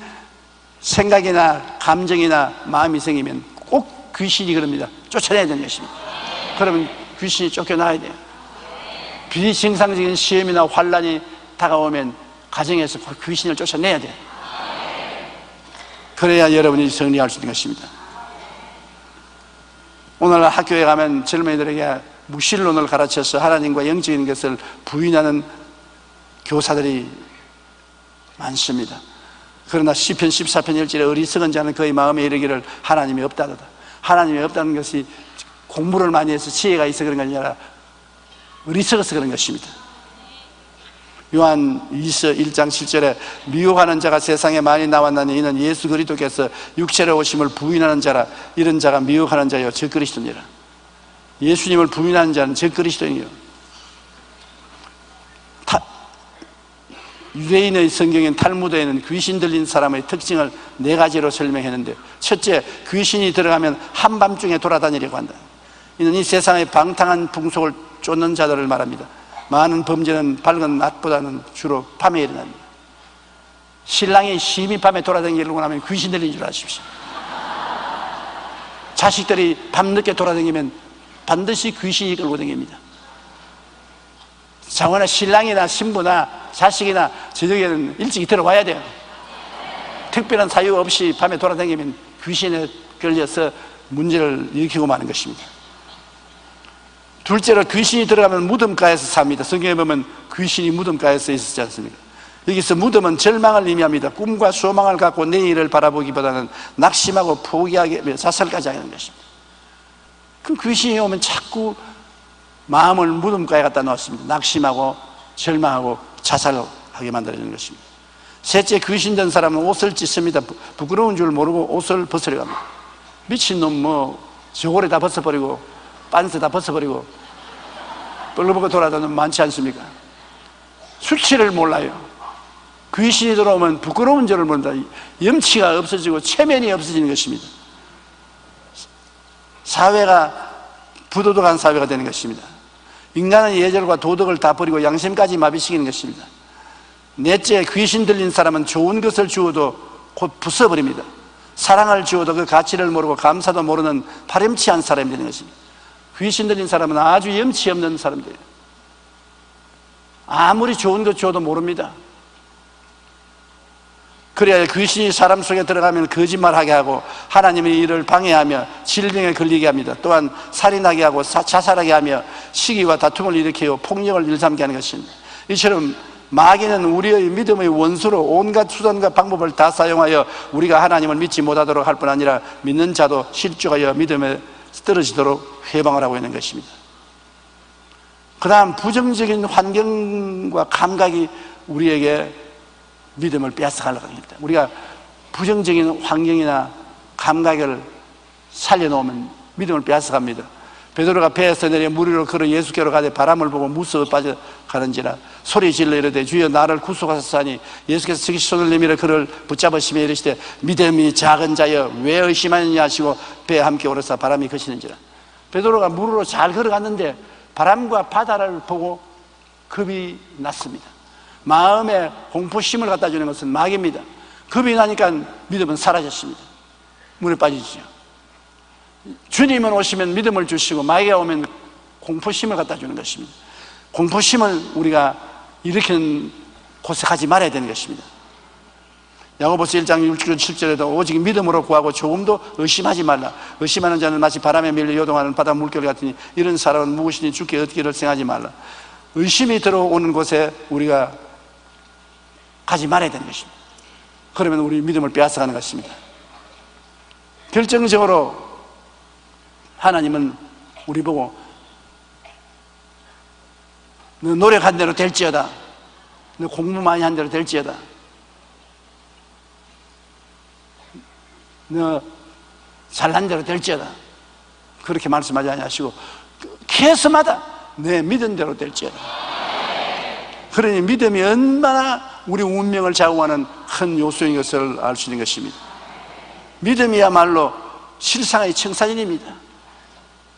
생각이나 감정이나 마음이 생기면 꼭 귀신이 그럽니다. 쫓아내야 되는 것입니다. 그러면 귀신이 쫓겨나야 돼요. 비정상적인 시험이나 환란이 다가오면 가정에서 귀신을 쫓아내야 돼요. 그래야 여러분이 승리할 수 있는 것입니다. 오늘 학교에 가면 젊은이들에게 무신론을 가르쳐서 하나님과 영적인 것을 부인하는 교사들이 많습니다. 그러나 시편 14편 1절에 어리석은 자는 그의 마음에 이르기를 하나님이 없다더다. 하나님이 없다는 것이 공부를 많이 해서 지혜가 있어 그런 게 아니라 어리석어서 그런 것입니다. 요한 1장 7절에 미혹하는 자가 세상에 많이 나왔나니 이는 예수 그리스도께서 육체로 오심을 부인하는 자라. 이런 자가 미혹하는 자요 저 그리스도니라. 예수님을 부인하는 자는 저 그리스도니요. 유대인의 성경인 탈무드에는 귀신 들린 사람의 특징을 4가지로 설명했는데, 첫째, 귀신이 들어가면 한밤중에 돌아다니려고 한다. 이는 이 세상의 방탕한 풍속을 쫓는 자들을 말합니다. 많은 범죄는 밝은 낮보다는 주로 밤에 일어납니다. 신랑이 심히 밤에 돌아다니려고 하면 귀신 들린 줄 아십시오. 자식들이 밤늦게 돌아다니면 반드시 귀신이 끌고 다닙니다. 장원아, 신랑이나 신부나 자식이나 저녁에는 일찍 들어와야 돼요. 특별한 사유 없이 밤에 돌아다니면 귀신에 걸려서 문제를 일으키고 마는 것입니다. 둘째로, 귀신이 들어가면 무덤가에서 삽니다. 성경에 보면 귀신이 무덤가에서 있었지 않습니까? 여기서 무덤은 절망을 의미합니다. 꿈과 소망을 갖고 내일을 바라보기보다는 낙심하고 포기하게 자살까지 하는 것입니다. 그 귀신이 오면 자꾸 마음을 무덤가에 갖다 놓습니다. 낙심하고 절망하고 자살하게 만들어주는 것입니다. 셋째, 귀신 된 사람은 옷을 찢습니다. 부끄러운 줄 모르고 옷을 벗으려 합니다. 미친놈 저고리 다 벗어버리고 빤스 다 벗어버리고 뻘거벗고 돌아다니는 많지 않습니까? 수치를 몰라요. 귀신이 들어오면 부끄러운 줄을 모른다. 염치가 없어지고 체면이 없어지는 것입니다. 사회가 부도덕한 사회가 되는 것입니다. 인간은 예절과 도덕을 다 버리고 양심까지 마비시키는 것입니다. 넷째, 귀신 들린 사람은 좋은 것을 주어도 곧 부숴버립니다. 사랑을 주어도 그 가치를 모르고 감사도 모르는 파렴치한 사람이 되는 것입니다. 귀신 들린 사람은 아주 염치 없는 사람들이에요. 아무리 좋은 것 주어도 모릅니다. 그래야 귀신이 사람 속에 들어가면 거짓말하게 하고 하나님의 일을 방해하며 질병에 걸리게 합니다. 또한 살인하게 하고 자살하게 하며 시기와 다툼을 일으키고 폭력을 일삼게 하는 것입니다. 이처럼 마귀는 우리의 믿음의 원수로 온갖 수단과 방법을 다 사용하여 우리가 하나님을 믿지 못하도록 할 뿐 아니라 믿는 자도 실족하여 믿음에 떨어지도록 회방을 하고 있는 것입니다. 그 다음, 부정적인 환경과 감각이 우리에게 믿음을 빼앗아가려고 합니다. 우리가 부정적인 환경이나 감각을 살려놓으면 믿음을 빼앗아갑니다. 베드로가 배에서 내려 물 위로 걸어 예수께로 가되 바람을 보고 무서워 빠져가는지라 소리 질러 이르되 주여 나를 구속하소서하니 예수께서 즉시 손을 내밀어 그를 붙잡으시며 이르시되 믿음이 작은 자여 왜 의심하느냐 하시고 배에 함께 오르사 바람이 거시는지라. 베드로가 물으로 잘 걸어갔는데 바람과 바다를 보고 겁이 났습니다. 마음에 공포심을 갖다 주는 것은 마귀입니다. 겁이 나니까 믿음은 사라졌습니다. 물에 빠지죠. 주님은 오시면 믿음을 주시고 마귀가 오면 공포심을 갖다 주는 것입니다. 공포심을 우리가 일으키는 곳에 가지 말아야 되는 것입니다. 야고보서 1장 6절 7절에도 오직 믿음으로 구하고 조금도 의심하지 말라. 의심하는 자는 마치 바람에 밀려 요동하는 바다 물결 같으니 이런 사람은 무엇이니 죽게 얻기를 생각하지 말라. 의심이 들어오는 곳에 우리가 가지 말아야 되는 것입니다. 그러면 우리 믿음을 빼앗아가는 것입니다. 결정적으로 하나님은 우리 보고 너 노력한 대로 될지어다, 너 공부 많이 한 대로 될지어다, 너 잘난 대로 될지어다, 그렇게 말씀하지 아니하시고 케이스마다 내 믿은 대로 될지어다. 그러니 믿음이 얼마나 우리 운명을 좌우하는 큰 요소인 것을 알 수 있는 것입니다. 믿음이야말로 실상의 청사진입니다.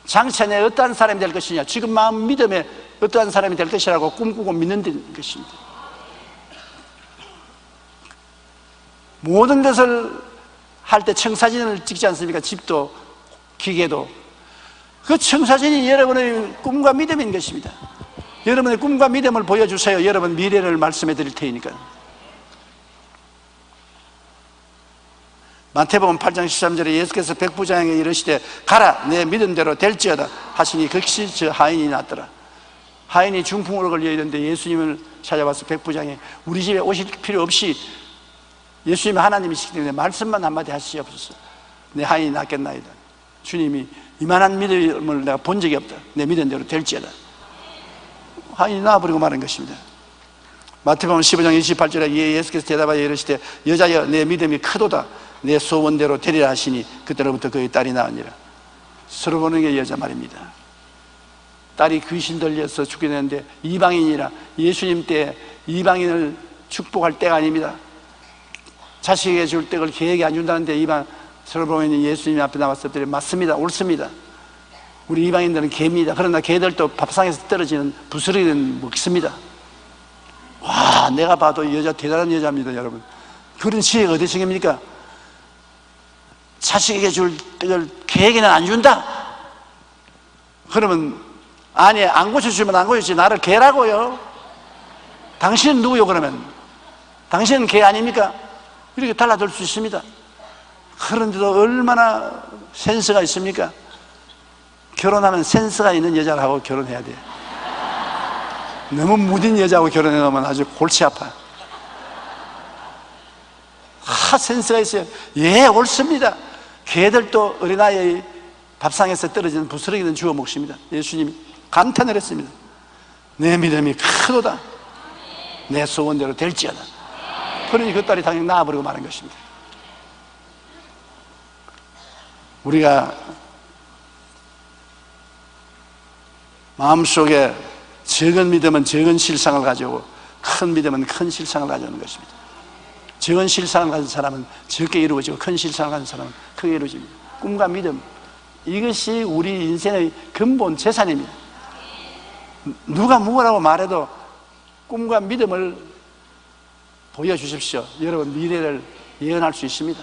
장차 내 어떠한 사람이 될 것이냐, 지금 마음 믿음에 어떠한 사람이 될 것이라고 꿈꾸고 믿는 것입니다. 모든 것을 할 때 청사진을 찍지 않습니까? 집도 기계도. 그 청사진이 여러분의 꿈과 믿음인 것입니다. 여러분의 꿈과 믿음을 보여주세요. 여러분 미래를 말씀해 드릴 테니까. 마태복음 8장 13절에 예수께서 백부장에게 이르시되 가라 내 믿은 대로 될지어다 하시니 극시 저 하인이 났더라. 하인이 중풍으로 걸려 있는데 예수님을 찾아와서 백부장이 우리 집에 오실 필요 없이 예수님이 하나님이시기 때문에 말씀만 한마디 하시옵소서. 내 하인이 낫겠나이다. 주님이 이만한 믿음을 내가 본 적이 없다. 내 믿은 대로 될지어다. 하인이 나와버리고 마는 것입니다. 마태복음 15장 28절에 예수께서 대답하여 이르시되 여자여 내 믿음이 크도다. 내 소원대로 되리라 하시니 그때로부터 그의 딸이 나으니라. 서로 보는 게 여자 말입니다. 딸이 귀신 들려서 죽게 되는데 이방인이라. 예수님 때 이방인을 축복할 때가 아닙니다. 자식에게 줄 떡을 개에게 안 준다는데 이방 서로 보면 예수님 앞에 나왔을 때 맞습니다. 옳습니다. 우리 이방인들은 개입니다. 그러나 개들도 밥상에서 떨어지는 부스러기는 먹습니다. 와, 내가 봐도 이 여자 대단한 여자입니다, 여러분. 그런 지혜가 어디 생깁니까? 자식에게 줄 떡을 개에게는 안 준다. 그러면 아니 안 고쳐주면 안 고쳐주지 나를 개라고요? 당신은 누구요 그러면? 당신은 개 아닙니까? 이렇게 달라질 수 있습니다. 그런데도 얼마나 센스가 있습니까? 결혼하면 센스가 있는 여자하고 결혼해야 돼. 너무 무딘 여자하고 결혼해 놓으면 아주 골치 아파. 센스가 있어요. 예, 옳습니다. 개들도 어린아이의 밥상에서 떨어지는 부스러기는 주워 먹습니다. 예수님이 감탄을 했습니다. 내 믿음이 크도다. 내 소원대로 될지어다. 그러니 그 딸이 당연히 나와버리고 마는 것입니다. 우리가 마음속에 적은 믿음은 적은 실상을 가져오고 큰 믿음은 큰 실상을 가져오는 것입니다. 적은 실상을 가진 사람은 적게 이루어지고 큰 실상을 가진 사람은 크게 이루어집니다. 꿈과 믿음, 이것이 우리 인생의 근본 재산입니다. 누가 뭐라고 말해도 꿈과 믿음을 보여주십시오. 여러분 미래를 예언할 수 있습니다.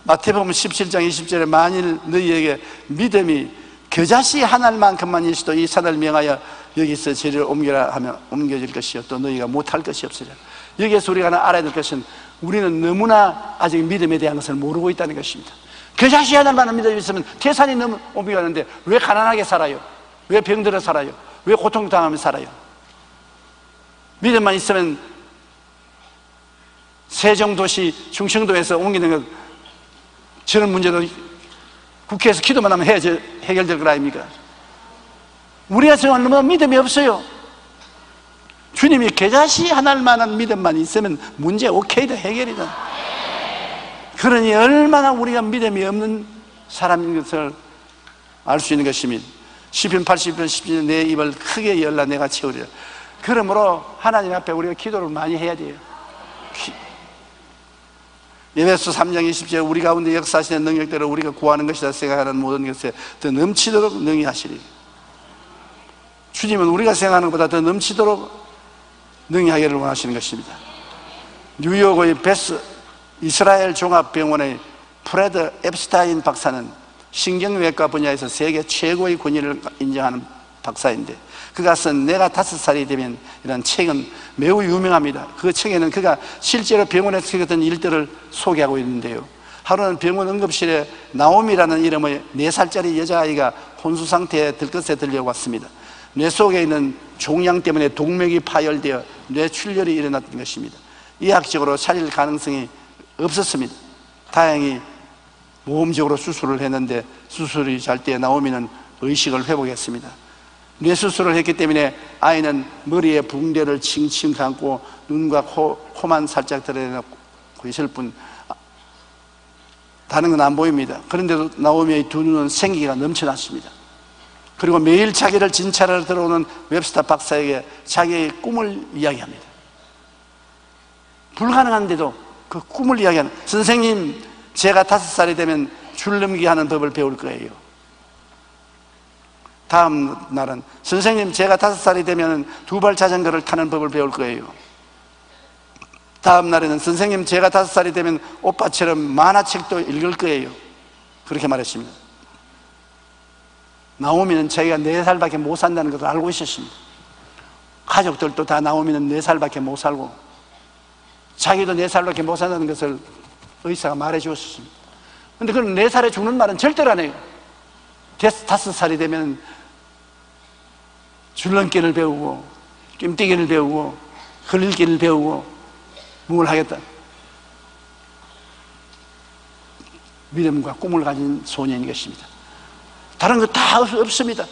마태복음 17장 20절에 만일 너희에게 믿음이 겨자씨 한 알만큼만 있어도 이 산을 명하여 여기서 재를 옮겨라 하면 옮겨질 것이요 또 너희가 못할 것이 없으리라. 여기에서 우리가 알아야 될 것은 우리는 너무나 아직 믿음에 대한 것을 모르고 있다는 것입니다. 겨자씨 한 알만한 믿음이 있으면 태산이 너무 옮겨가는데 왜 가난하게 살아요? 왜 병들어 살아요? 왜 고통당하며 살아요? 믿음만 있으면 세종도시 충청도에서 옮기는 것 저런 문제도 국회에서 기도만 하면 해결될 거 아닙니까? 우리가 생각하면 믿음이 없어요. 주님이 겨자씨 한 알만한 믿음만 있으면 문제 오케이다, 해결이다. 그러니 얼마나 우리가 믿음이 없는 사람인 것을 알 수 있는 것입니다. 시편 80편 10편 내 입을 크게 열라 내가 채우리라. 그러므로 하나님 앞에 우리가 기도를 많이 해야 돼요. 에베소 3장 20절 우리 가운데 역사하시는 능력대로 우리가 구하는 것이다 생각하는 모든 것에 더 넘치도록 능히 하시리. 주님은 우리가 생각하는 것보다 더 넘치도록 능히 하기를 원하시는 것입니다. 뉴욕의 베스 이스라엘 종합병원의 프레드 앱스타인 박사는 신경외과 분야에서 세계 최고의 권위를 인정하는 박사인데 그가 쓴 내가 5살이 되면 이라는 책은 매우 유명합니다. 그 책에는 그가 실제로 병원에서 겪었던 일들을 소개하고 있는데요, 하루는 병원 응급실에 나오미라는 이름의 4살짜리 여자아이가 혼수 상태에 들것에 들려왔습니다. 뇌 속에 있는 종양 때문에 동맥이 파열되어 뇌출혈이 일어났던 것입니다. 의학적으로 살릴 가능성이 없었습니다. 다행히 모험적으로 수술을 했는데 수술이 잘 때 나오미는 의식을 회복했습니다. 뇌수술을 했기 때문에 아이는 머리에 붕대를 칭칭 감고 눈과 코만 살짝 드러내고 있을 뿐 다른 건 안 보입니다. 그런데도 나오미의 두 눈은 생기가 넘쳐났습니다. 그리고 매일 자기를 진찰하러 들어오는 웹스터 박사에게 자기의 꿈을 이야기합니다. 불가능한데도 그 꿈을 이야기하는, 선생님 제가 5살이 되면 줄넘기 하는 법을 배울 거예요. 다음 날은 선생님 제가 5살이 되면 2발 자전거를 타는 법을 배울 거예요. 다음 날에는 선생님 제가 5살이 되면 오빠처럼 만화책도 읽을 거예요. 그렇게 말했습니다. 나오미는 자기가 4살밖에 못 산다는 것을 알고 있었습니다. 가족들도 다 나오미는 4살밖에 못 살고 자기도 4살밖에 못 산다는 것을 의사가 말해 주었습니다. 그런데 그런 4살에 죽는 말은 절대로 안 해요. 5살이 되면 줄넘기를 배우고 뜀뛰기를 배우고 흘릴기를 배우고 뭘 하겠다. 믿음과 꿈을 가진 소년인 것입니다. 다른 거 다 없습니다.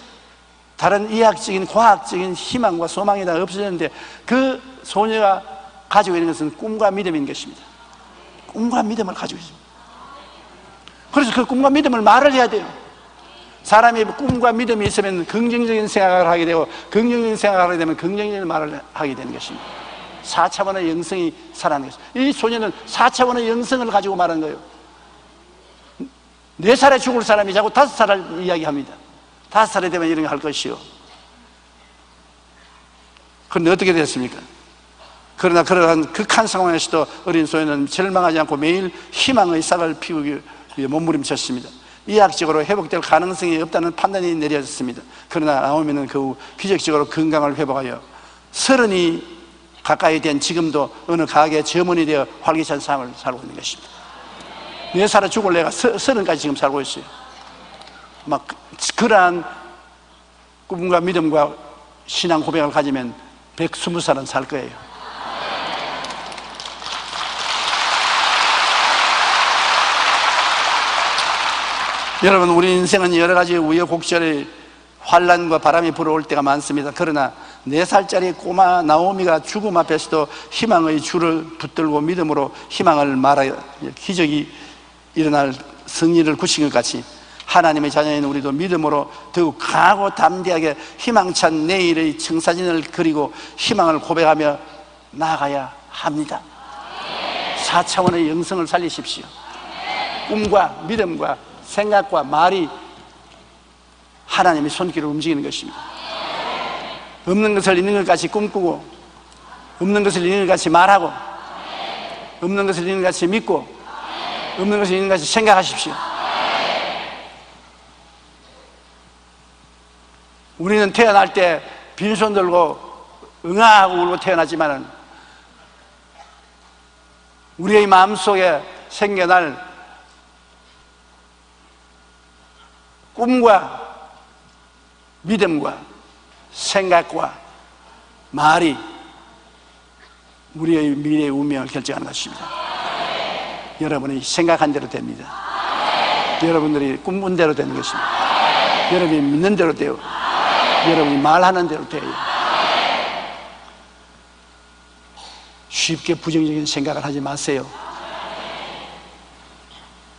다른 이학적인 과학적인 희망과 소망이 다 없어졌는데 그 소녀가 가지고 있는 것은 꿈과 믿음인 것입니다. 꿈과 믿음을 가지고 있습니다. 그래서 그 꿈과 믿음을 말을 해야 돼요. 사람이 꿈과 믿음이 있으면 긍정적인 생각을 하게 되고 긍정적인 생각을 하게 되면 긍정적인 말을 하게 되는 것입니다. 4차원의 영성이 살아나는 것입니다. 이 소녀는 4차원의 영성을 가지고 말하는 거예요. 4살에 죽을 사람이 자꾸 5살을 이야기합니다. 5살이 되면 이런 거 할 것이요. 그런데 어떻게 됐습니까? 그러나 그러한 극한 상황에서도 어린 소녀는 절망하지 않고 매일 희망의 싹을 피우기 위해 몸부림쳤습니다. 의학적으로 회복될 가능성이 없다는 판단이 내려졌습니다. 그러나 나오미는 그 후 기적적으로 건강을 회복하여 30이 가까이 된 지금도 어느 가게의 점원이 되어 활기찬 삶을 살고 있는 것입니다. 4살에 죽을 내가 30까지 지금 살고 있어요. 막 그러한 꿈과 믿음과 신앙 고백을 가지면 120살은 살 거예요. 여러분, 우리 인생은 여러 가지 우여곡절의 환란과 바람이 불어올 때가 많습니다. 그러나 4살짜리 꼬마 나오미가 죽음 앞에서도 희망의 줄을 붙들고 믿음으로 희망을 말하여 기적이 일어날 승리를 굳힌 것 같이 하나님의 자녀인 우리도 믿음으로 더욱 강하고 담대하게 희망찬 내일의 청사진을 그리고 희망을 고백하며 나아가야 합니다. 4차원의 영성을 살리십시오. 꿈과 믿음과 생각과 말이 하나님의 손길을 움직이는 것입니다. 없는 것을 있는 것 같이 꿈꾸고, 없는 것을 있는 것 같이 말하고, 없는 것을 있는 것 같이 믿고, 없는 것을 있는 것 같이 생각하십시오. 우리는 태어날 때 빈손 들고 응아하고 울고 태어나지만 우리의 마음속에 생겨날 꿈과 믿음과 생각과 말이 우리의 미래의 운명을 결정하는 것입니다. 여러분이 생각한 대로 됩니다. 여러분들이 꿈꾼 대로 되는 것입니다. 여러분이 믿는 대로 돼요. 여러분이 말하는 대로 돼요. 쉽게 부정적인 생각을 하지 마세요.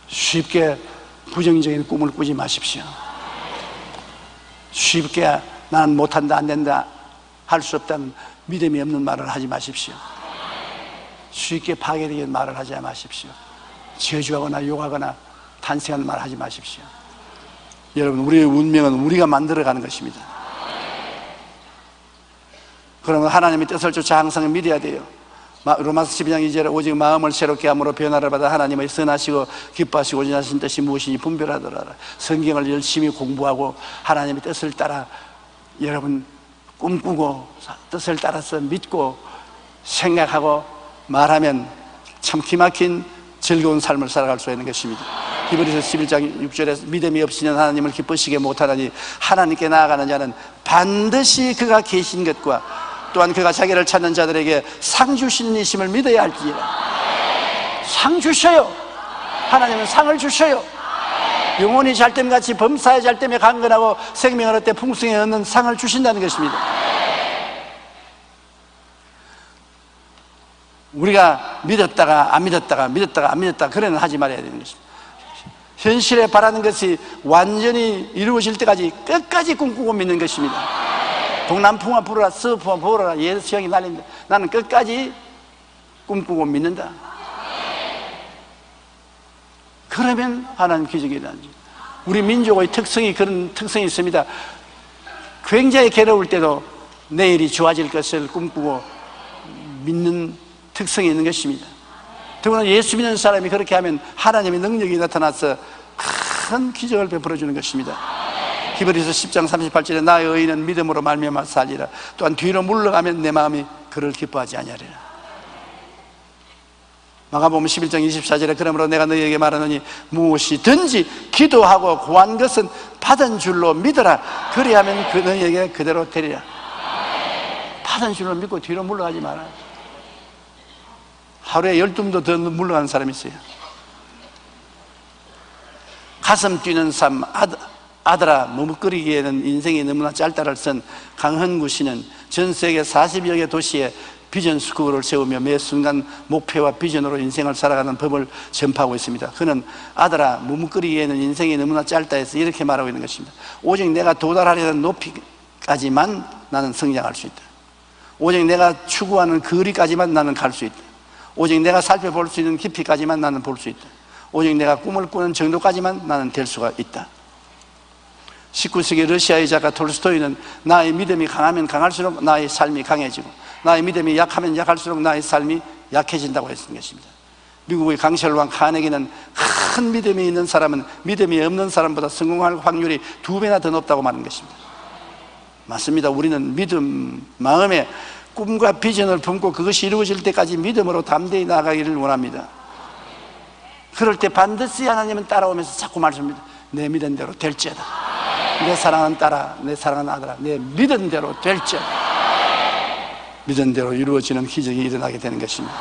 쉽게 부정적인 꿈을 꾸지 마십시오. 쉽게 나는 못한다, 안 된다, 할 수 없다는 믿음이 없는 말을 하지 마십시오. 쉽게 파괴적인 말을 하지 마십시오. 저주하거나 욕하거나 탄식하는 말 하지 마십시오. 여러분, 우리의 운명은 우리가 만들어가는 것입니다. 그러면 하나님의 뜻을 쫓아 항상 믿어야 돼요. 로마서 12장 2절에 오직 마음을 새롭게 함으로 변화를 받아 하나님의 선하시고 기뻐하시고 온전하신 뜻이 무엇인지 분별하더라. 성경을 열심히 공부하고 하나님의 뜻을 따라 여러분 꿈꾸고 뜻을 따라서 믿고 생각하고 말하면 참 기막힌 즐거운 삶을 살아갈 수 있는 것입니다. 히브리서 11장 6절에 믿음이 없이는 하나님을 기쁘시게 못하나니 하나님께 나아가는 자는 반드시 그가 계신 것과 또한 그가 자기를 찾는 자들에게 상 주시는 이심을 믿어야 할지니라. 상 주셔요. 하나님은 상을 주셔요. 영혼이 잘됨같이 범사에 잘됨에 강건하고 생명을 얻되 풍성히 얻는 상을 주신다는 것입니다. 우리가 믿었다가 안 믿었다가 믿었다가 안 믿었다가 그래는 하지 말아야 되는 것입니다. 현실에 바라는 것이 완전히 이루어질 때까지 끝까지 꿈꾸고 믿는 것입니다. 동남풍아 불어라, 서풍아 불어라, 예수형이 날린다. 나는 끝까지 꿈꾸고 믿는다. 그러면 하나님 기적이 일어나지. 우리 민족의 특성이 그런 특성이 있습니다. 굉장히 괴로울 때도 내일이 좋아질 것을 꿈꾸고 믿는 특성이 있는 것입니다. 더구나 예수 믿는 사람이 그렇게 하면 하나님의 능력이 나타나서 큰 기적을 베풀어 주는 것입니다. 히브리서 10장 38절에 나의 의인은 믿음으로 말미암아 살리라. 또한 뒤로 물러가면 내 마음이 그를 기뻐하지 아니하리라. 마가복음 11장 24절에 그러므로 내가 너희에게 말하노니 무엇이든지 기도하고 구한 것은 받은 줄로 믿어라. 그리하면 그 너희에게 그대로 되리라. 받은 줄로 믿고 뒤로 물러가지 마라. 하루에 12도 더 물러가는 사람이 있어요. 가슴 뛰는 삶, 아들아 머뭇거리기에는 인생이 너무나 짧다를 쓴 강헌구 씨는 전 세계 40여 개 도시에 비전 스쿨을 세우며 매 순간 목표와 비전으로 인생을 살아가는 법을 전파하고 있습니다. 그는 아들아 머뭇거리기에는 인생이 너무나 짧다 해서 이렇게 말하고 있는 것입니다. 오직 내가 도달하려는 높이까지만 나는 성장할 수 있다. 오직 내가 추구하는 거리까지만 나는 갈 수 있다. 오직 내가 살펴볼 수 있는 깊이까지만 나는 볼 수 있다. 오직 내가 꿈을 꾸는 정도까지만 나는 될 수가 있다. 19세기 러시아의 작가 톨스토이는 나의 믿음이 강하면 강할수록 나의 삶이 강해지고 나의 믿음이 약하면 약할수록 나의 삶이 약해진다고 했던 것입니다. 미국의 강철 왕 카네기는 큰 믿음이 있는 사람은 믿음이 없는 사람보다 성공할 확률이 2배나 더 높다고 말하는 것입니다. 맞습니다. 우리는 믿음, 마음에 꿈과 비전을 품고 그것이 이루어질 때까지 믿음으로 담대히 나아가기를 원합니다. 그럴 때 반드시 하나님은 따라오면서 자꾸 말씀합니다. 내 믿은 대로 될지어다. 내 사랑하는 딸아, 내 사랑하는 아들아, 내 믿은 대로 될지어다. 믿은 대로 이루어지는 기적이 일어나게 되는 것입니다.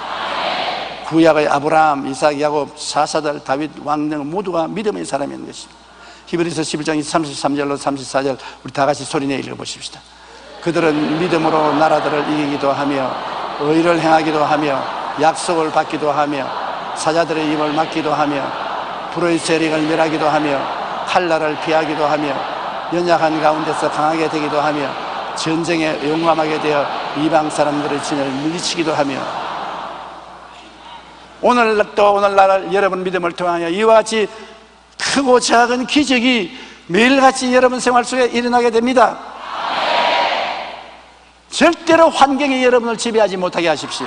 구약의 아브라함, 이삭, 야곱, 사사들, 다윗, 왕 등 모두가 믿음의 사람이었는 것입니다. 히브리서 11장 33절로 34절 우리 다 같이 소리내 읽어보십시다. 그들은 믿음으로 나라들을 이기기도 하며 의를 행하기도 하며 약속을 받기도 하며 사자들의 입을 막기도 하며 불의 세력을 멸하기도 하며 칼날을 피하기도 하며 연약한 가운데서 강하게 되기도 하며 전쟁에 용감하게 되어 이방 사람들의 진을 물리치기도 하며 오늘날 여러분 믿음을 통하여 이와 같이 크고 작은 기적이 매일같이 여러분 생활 속에 일어나게 됩니다. 절대로 환경이 여러분을 지배하지 못하게 하십시오.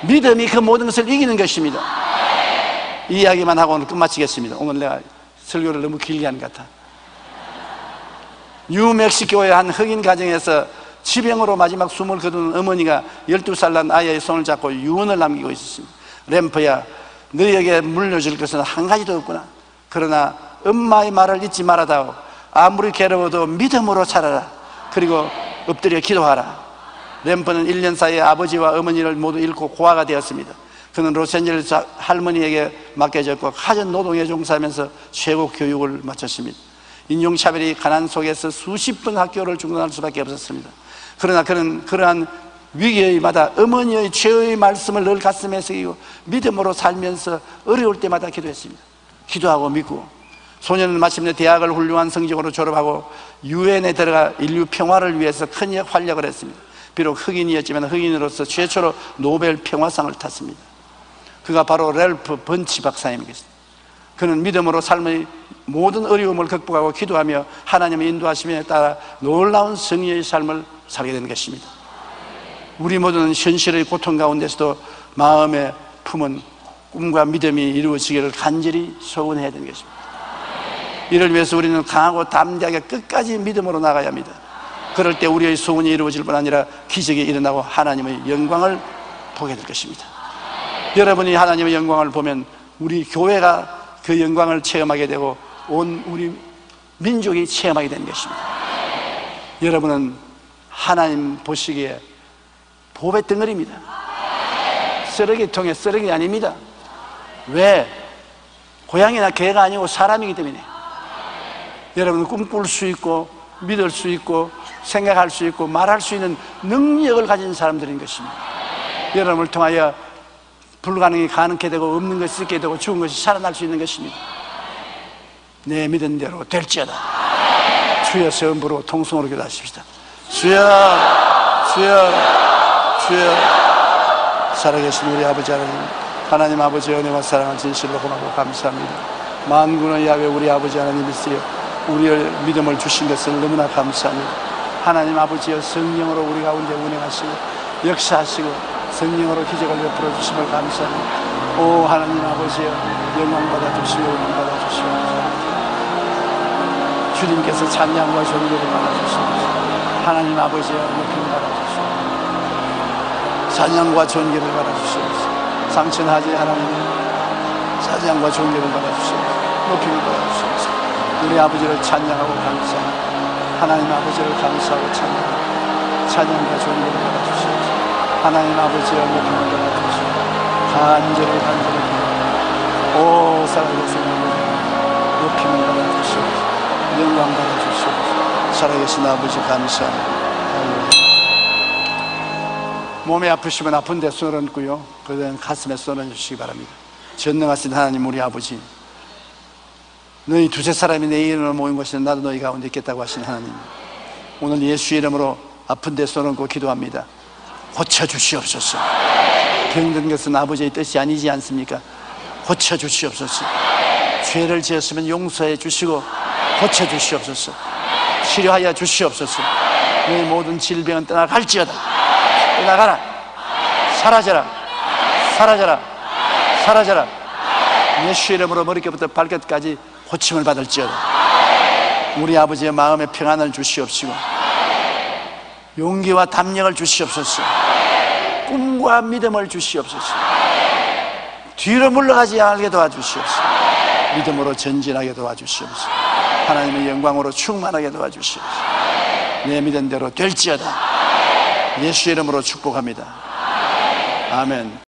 믿음이 그 모든 것을 이기는 것입니다. 이 이야기만 하고 오늘 끝마치겠습니다. 오늘 내가 설교를 너무 길게 한 것 같아. 뉴멕시코의 한 흑인 가정에서 지병으로 마지막 숨을 거두는 어머니가 12살 난 아이의 손을 잡고 유언을 남기고 있었습니다. 램프야, 너희에게 물려줄 것은 한 가지도 없구나. 그러나 엄마의 말을 잊지 말아다오. 아무리 괴로워도 믿음으로 살아라. 그리고 엎드려 기도하라. 램프는 1년 사이에 아버지와 어머니를 모두 잃고 고아가 되었습니다. 그는 로스앤젤레스 할머니에게 맡겨졌고 가전 노동에 종사하면서 최고 교육을 마쳤습니다. 인종차별이 가난 속에서 수십 번 학교를 중단할 수밖에 없었습니다. 그러나 그는 그러한 위기의마다 어머니의 최후의 말씀을 늘 가슴에 새기고 믿음으로 살면서 어려울 때마다 기도했습니다. 기도하고 믿고 소년은 마침내 대학을 훌륭한 성적으로 졸업하고 유엔에 들어가 인류 평화를 위해서 큰 활약을 했습니다. 비록 흑인이었지만 흑인으로서 최초로 노벨 평화상을 탔습니다. 그가 바로 랠프 번치 박사님이겠습니다. 그는 믿음으로 삶의 모든 어려움을 극복하고 기도하며 하나님의 인도하심에 따라 놀라운 승리의 삶을 살게 된 것입니다. 우리 모두는 현실의 고통 가운데서도 마음에 품은 꿈과 믿음이 이루어지기를 간절히 소원해야 되는 것입니다. 이를 위해서 우리는 강하고 담대하게 끝까지 믿음으로 나가야 합니다. 그럴 때 우리의 소원이 이루어질 뿐 아니라 기적이 일어나고 하나님의 영광을 보게 될 것입니다. 여러분이 하나님의 영광을 보면 우리 교회가 그 영광을 체험하게 되고 온 우리 민족이 체험하게 되는 것입니다. 여러분은 하나님 보시기에 보배 덩어리입니다. 쓰레기통에 쓰레기 아닙니다. 왜? 고양이나 개가 아니고 사람이기 때문에. 여러분은 꿈꿀 수 있고 믿을 수 있고 생각할 수 있고 말할 수 있는 능력을 가진 사람들인 것입니다. 여러분을 통하여 불가능이 가능케 되고 없는 것이 있게 되고 죽은 것이 살아날 수 있는 것입니다. 내 믿은 대로 될지어다. 주여 세음부로 통성으로 기도하십시다. 주여, 주여, 주여. 살아계신 우리 아버지 하나님 아버지의 은혜와 사랑을 진실로 고맙고 감사합니다. 만군의 야훼 우리 아버지 하나님이시여 우리의 믿음을 주신 것을 너무나 감사합니다. 하나님 아버지여 성령으로 우리 가운데 운행하시고 역사하시고 성령으로 기적을 베풀어 주심을 감사합니다. 오 하나님 아버지여 영광 받아 주시고 은혜 받아 주시고 주님께서 찬양과 존귀를 받아 주시고 하나님 아버지여 높임 받아 주시고 찬양과 존귀를 받아 주시고 상천하지 하나님 찬양과 존귀를 받아 주시고 높임을 받아 주시고 우리 아버지를 찬양하고 감사합니다. 하나님 아버지를 감사하고 찬양하고 찬양과 존귀를 받아 주시고 하나님 아버지여 높임을 받아 주시고 간절히 기도하고 오 살아계신 아버지 높임을 받아 주시고 영광 받아 주시고 살아계신 아버지 감사합니다. 몸에 아프시면 아픈 데 손을 얹고요 그다음 가슴에 손을 얹으시기 바랍니다. 전능하신 하나님 우리 아버지 너희 두세 사람이 내 이름으로 모인 것은 나도 너희 가운데 있겠다고 하신 하나님 오늘 예수 이름으로 아픈 데 손을 얹고 기도합니다. 고쳐주시옵소서. 병든 것은 아버지의 뜻이 아니지 않습니까? 고쳐주시옵소서. 죄를 지었으면 용서해 주시고 고쳐주시옵소서. 치료하여 주시옵소서. 너희 모든 질병은 떠나갈지어다. 떠나가라. 사라져라. 사라져라. 사라져라. 예수 이름으로 머리끝부터 발끝까지 고침을 받을지어다. 우리 아버지의 마음에 평안을 주시옵시고 용기와 담력을 주시옵소서. 꿈과 믿음을 주시옵소서. 뒤로 물러가지 않게 도와주시옵소서. 믿음으로 전진하게 도와주시옵소서. 하나님의 영광으로 충만하게 도와주시옵소서. 내 믿은 대로 될지어다. 예수 이름으로 축복합니다. 아멘.